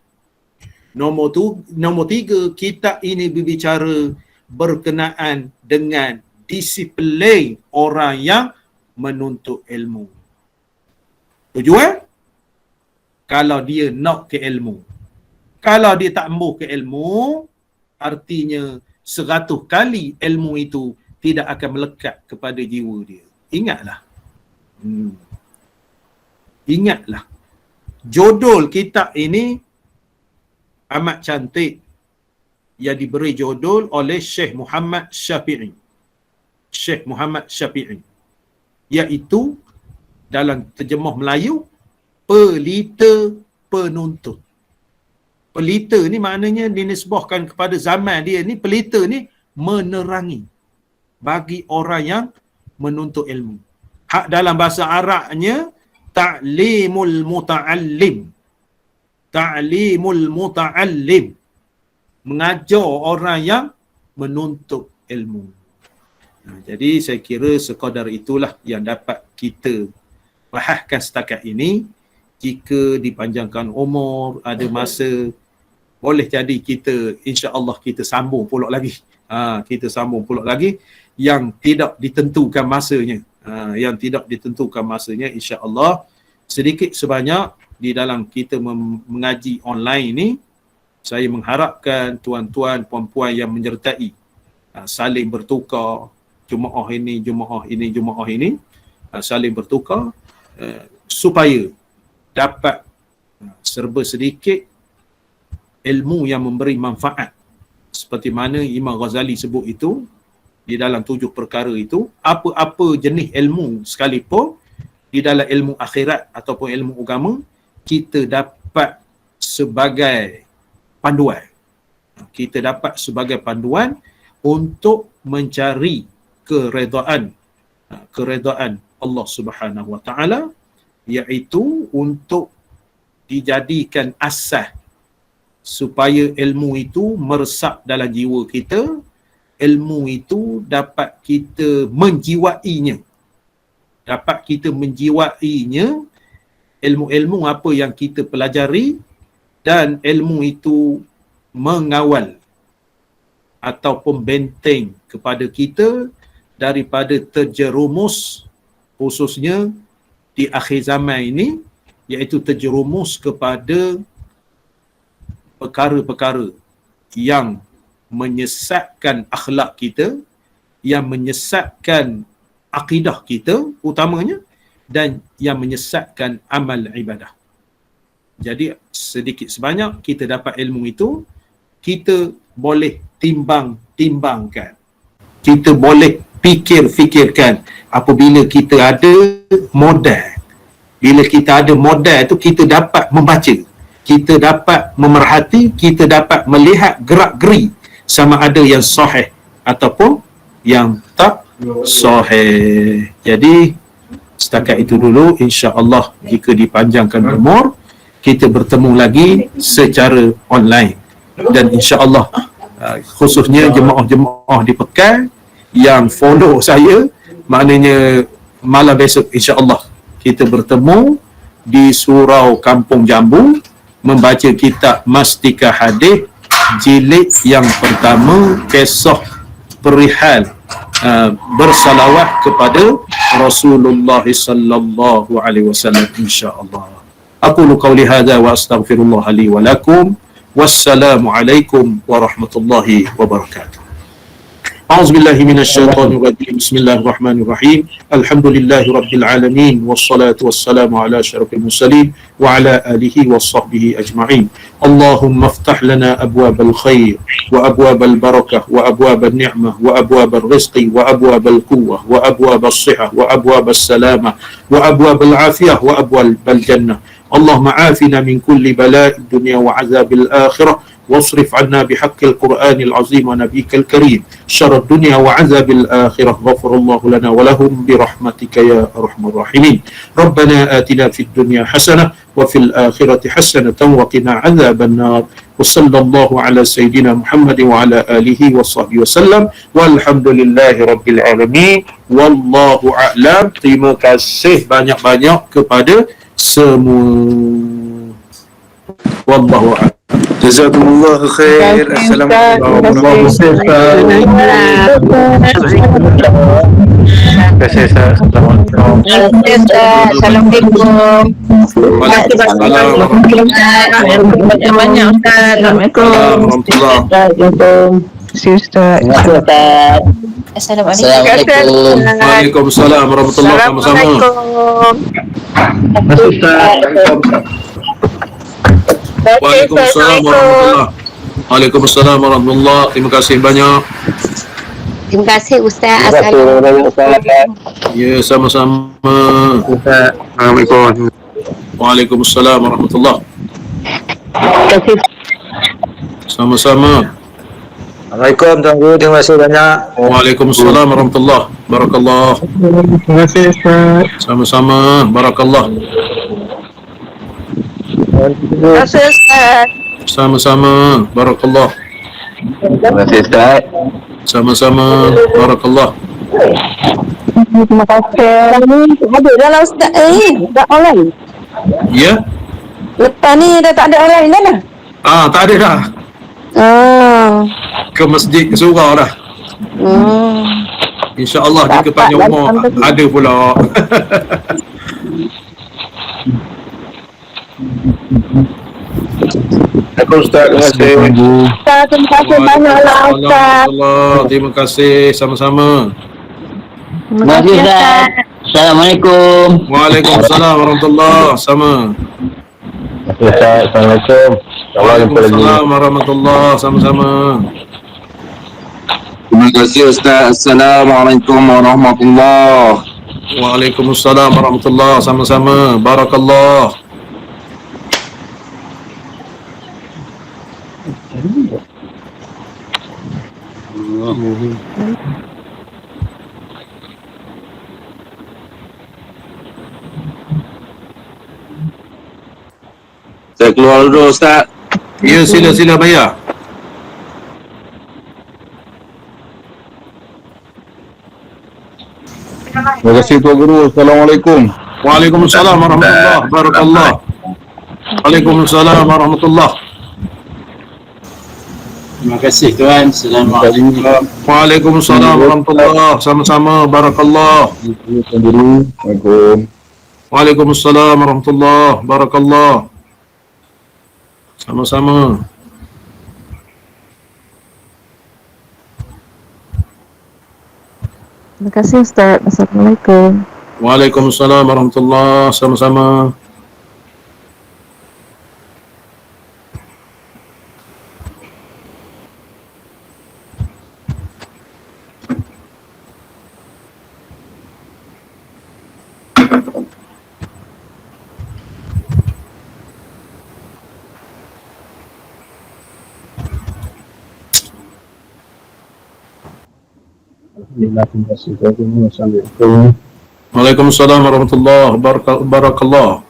Nombor 3, kitab ini berbicara berkenaan dengan disiplin orang yang menuntut ilmu. Tujuan? Kalau dia nak ke ilmu. Kalau dia tak embuh ke ilmu, artinya 100 kali ilmu itu tidak akan melekat kepada jiwa dia. Ingatlah. Ingatlah. Judul kitab ini amat cantik, yang diberi judul oleh Syekh Muhammad Syafi'i. Syekh Muhammad Syafi'i. Iaitu dalam terjemah Melayu, pelita penuntut. Pelita ni maknanya dinisbahkan kepada zaman dia ni, pelita ni menerangi bagi orang yang menuntut ilmu. Hak dalam bahasa Arabnya ta'limul muta'allim. Ta'limul muta'allim. Mengajar orang yang menuntut ilmu. Jadi saya kira sekadar itulah yang dapat kita bahaskan setakat ini. Jika dipanjangkan umur, ada masa, boleh jadi kita insya-Allah kita sambung pula lagi. Kita sambung pula lagi yang tidak ditentukan masanya. Yang tidak ditentukan masanya, insya-Allah sedikit sebanyak di dalam kita mengaji online ini, saya mengharapkan tuan-tuan puan-puan yang menyertai saling bertukar, jemaah ini saling bertukar supaya dapat serba sedikit ilmu yang memberi manfaat. Seperti mana Imam Ghazali sebut itu di dalam 7 perkara itu, apa-apa jenis ilmu sekalipun di dalam ilmu akhirat ataupun ilmu agama, kita dapat sebagai panduan. Kita dapat sebagai panduan untuk mencari keredaan Allah Subhanahu Wa Taala, iaitu untuk dijadikan asas supaya ilmu itu meresap dalam jiwa kita, ilmu itu dapat kita menjiwainya. Ilmu-ilmu apa yang kita pelajari, dan ilmu itu mengawal ataupun benteng kepada kita daripada terjerumus, khususnya di akhir zaman ini, iaitu terjerumus kepada perkara-perkara yang menyesatkan akhlak kita, yang menyesatkan akidah kita utamanya, dan yang menyesatkan amal ibadah. Jadi sedikit sebanyak kita dapat ilmu itu, kita boleh timbang-timbangkan. Kita boleh fikir-fikirkan apabila kita ada modal. Bila kita ada modal itu, kita dapat membaca, kita dapat memerhati, kita dapat melihat gerak-geri sama ada yang sahih ataupun yang tak sahih. Jadi setakat itu dulu, insya-Allah jika dipanjangkan umur, kita bertemu lagi secara online. Dan insya-Allah khususnya jemaah-jemaah di Pekan yang follow saya, maknanya malam besok insya-Allah kita bertemu di Surau Kampung Jambu membaca kitab Mastika Hadith jilid yang pertama, kisah perihal bersalawat kepada Rasulullah sallallahu alaihi wasallam insya-Allah. Aqulu qawli hadza wa astaghfirullah li wa lakum. Wassalamu alaikum warahmatullahi wabarakatuh. أعوذ بالله من الشيطان الرجيم بسم الله الرحمن الرحيم الحمد لله رب العالمين والصلاة والسلام على أشرف المرسلين وعلى آله وصحبه أجمعين اللهم افتح لنا أبواب الخير وأبواب البركة وأبواب النعمة وأبواب الرزق وأبواب القوة وأبواب الصحة وأبواب السلامة وأبواب العافية وأبواب الجنة اللهم عافنا من كل بلاء الدنيا وعذاب الآخرة واصرف عنا بحق القرآن العظيم ونبيك الكريم شر الدنيا وعذاب الآخرة غفر الله لنا ولهم برحمتك يا أرحم الراحمين ربنا آتنا في الدنيا حسنة وفي الآخرة حسنة وقنا عذاب النار وصلى الله على سيدنا محمد وعلى آله وصحبه وسلم والحمد لله رب العالمين والله أعلم. Terima kasih banyak-banyak kepada semua. Wallahu a'lam. Jazakumullah khair. Assalamualaikum warahmatullahi wabarakatuh. Assalamualaikum. Banyak Ustaz. Assalamualaikum. Assalamualaikum. Waalaikumsalam warahmatullahi wabarakatuh. Waalaikumsalam warahmatullahi. Waalaikumsalam warahmatullahi. Terima kasih banyak. Terima kasih Ustaz. Assalamualaikum. Ya, sama-sama. Assalamualaikum. Waalaikumsalam warahmatullahi. Sama-sama. Assalamualaikum Tuan Guru, terima kasih banyak. Waalaikumsalam warahmatullahi. Barakallah. Terima kasih Ustaz. Sama-sama. Barakallah. Terima kasih Ustaz. Sama-sama. Barakallah. Terima kasih Ustaz. Sama-sama. Barakallah. Terima kasih. Ada dah lah Ustaz. Dah online. Ya? Lepas ni dah tak ada online dah lah. Tak ada dah. Ke masjid, ke surau dah. InsyaAllah di kepanjang umur ada pula. Ustaz, terima kasih. Terima kasih banyaklah Ustaz. Terima kasih. Sama-sama. Terima kasih Ustaz. Assalamualaikum. Waalaikumsalam warahmatullahi. Sama. Ustaz, Assalamualaikum. Waalaikumsalam warahmatullahi. Sama-sama. Terima kasih Ustaz. Assalamualaikum warahmatullahi. Waalaikumsalam warahmatullahi. Sama-sama. Barakallah. Saya keluar dulu Ustaz. Ya, sila bayar. Terima kasih Tuan Guru. Assalamualaikum. Waalaikumsalam warahmatullahi. Barakallah. Waalaikumsalam warahmatullahi. Terima kasih Tuan. Assalamualaikum. Waalaikumsalam warahmatullahi. Sama-sama. Barakallah. Tuan Guru. Assalamualaikum. Waalaikumsalam warahmatullahi. Barakallah. Sama-sama. Terima kasih Ustaz. Assalamualaikum. Waalaikumsalam warahmatullahi. Sama-sama. Terima kasih Tuan Guru. Assalamualaikum. Waalaikumsalam warahmatullahi wabarakatuh. Barakallah.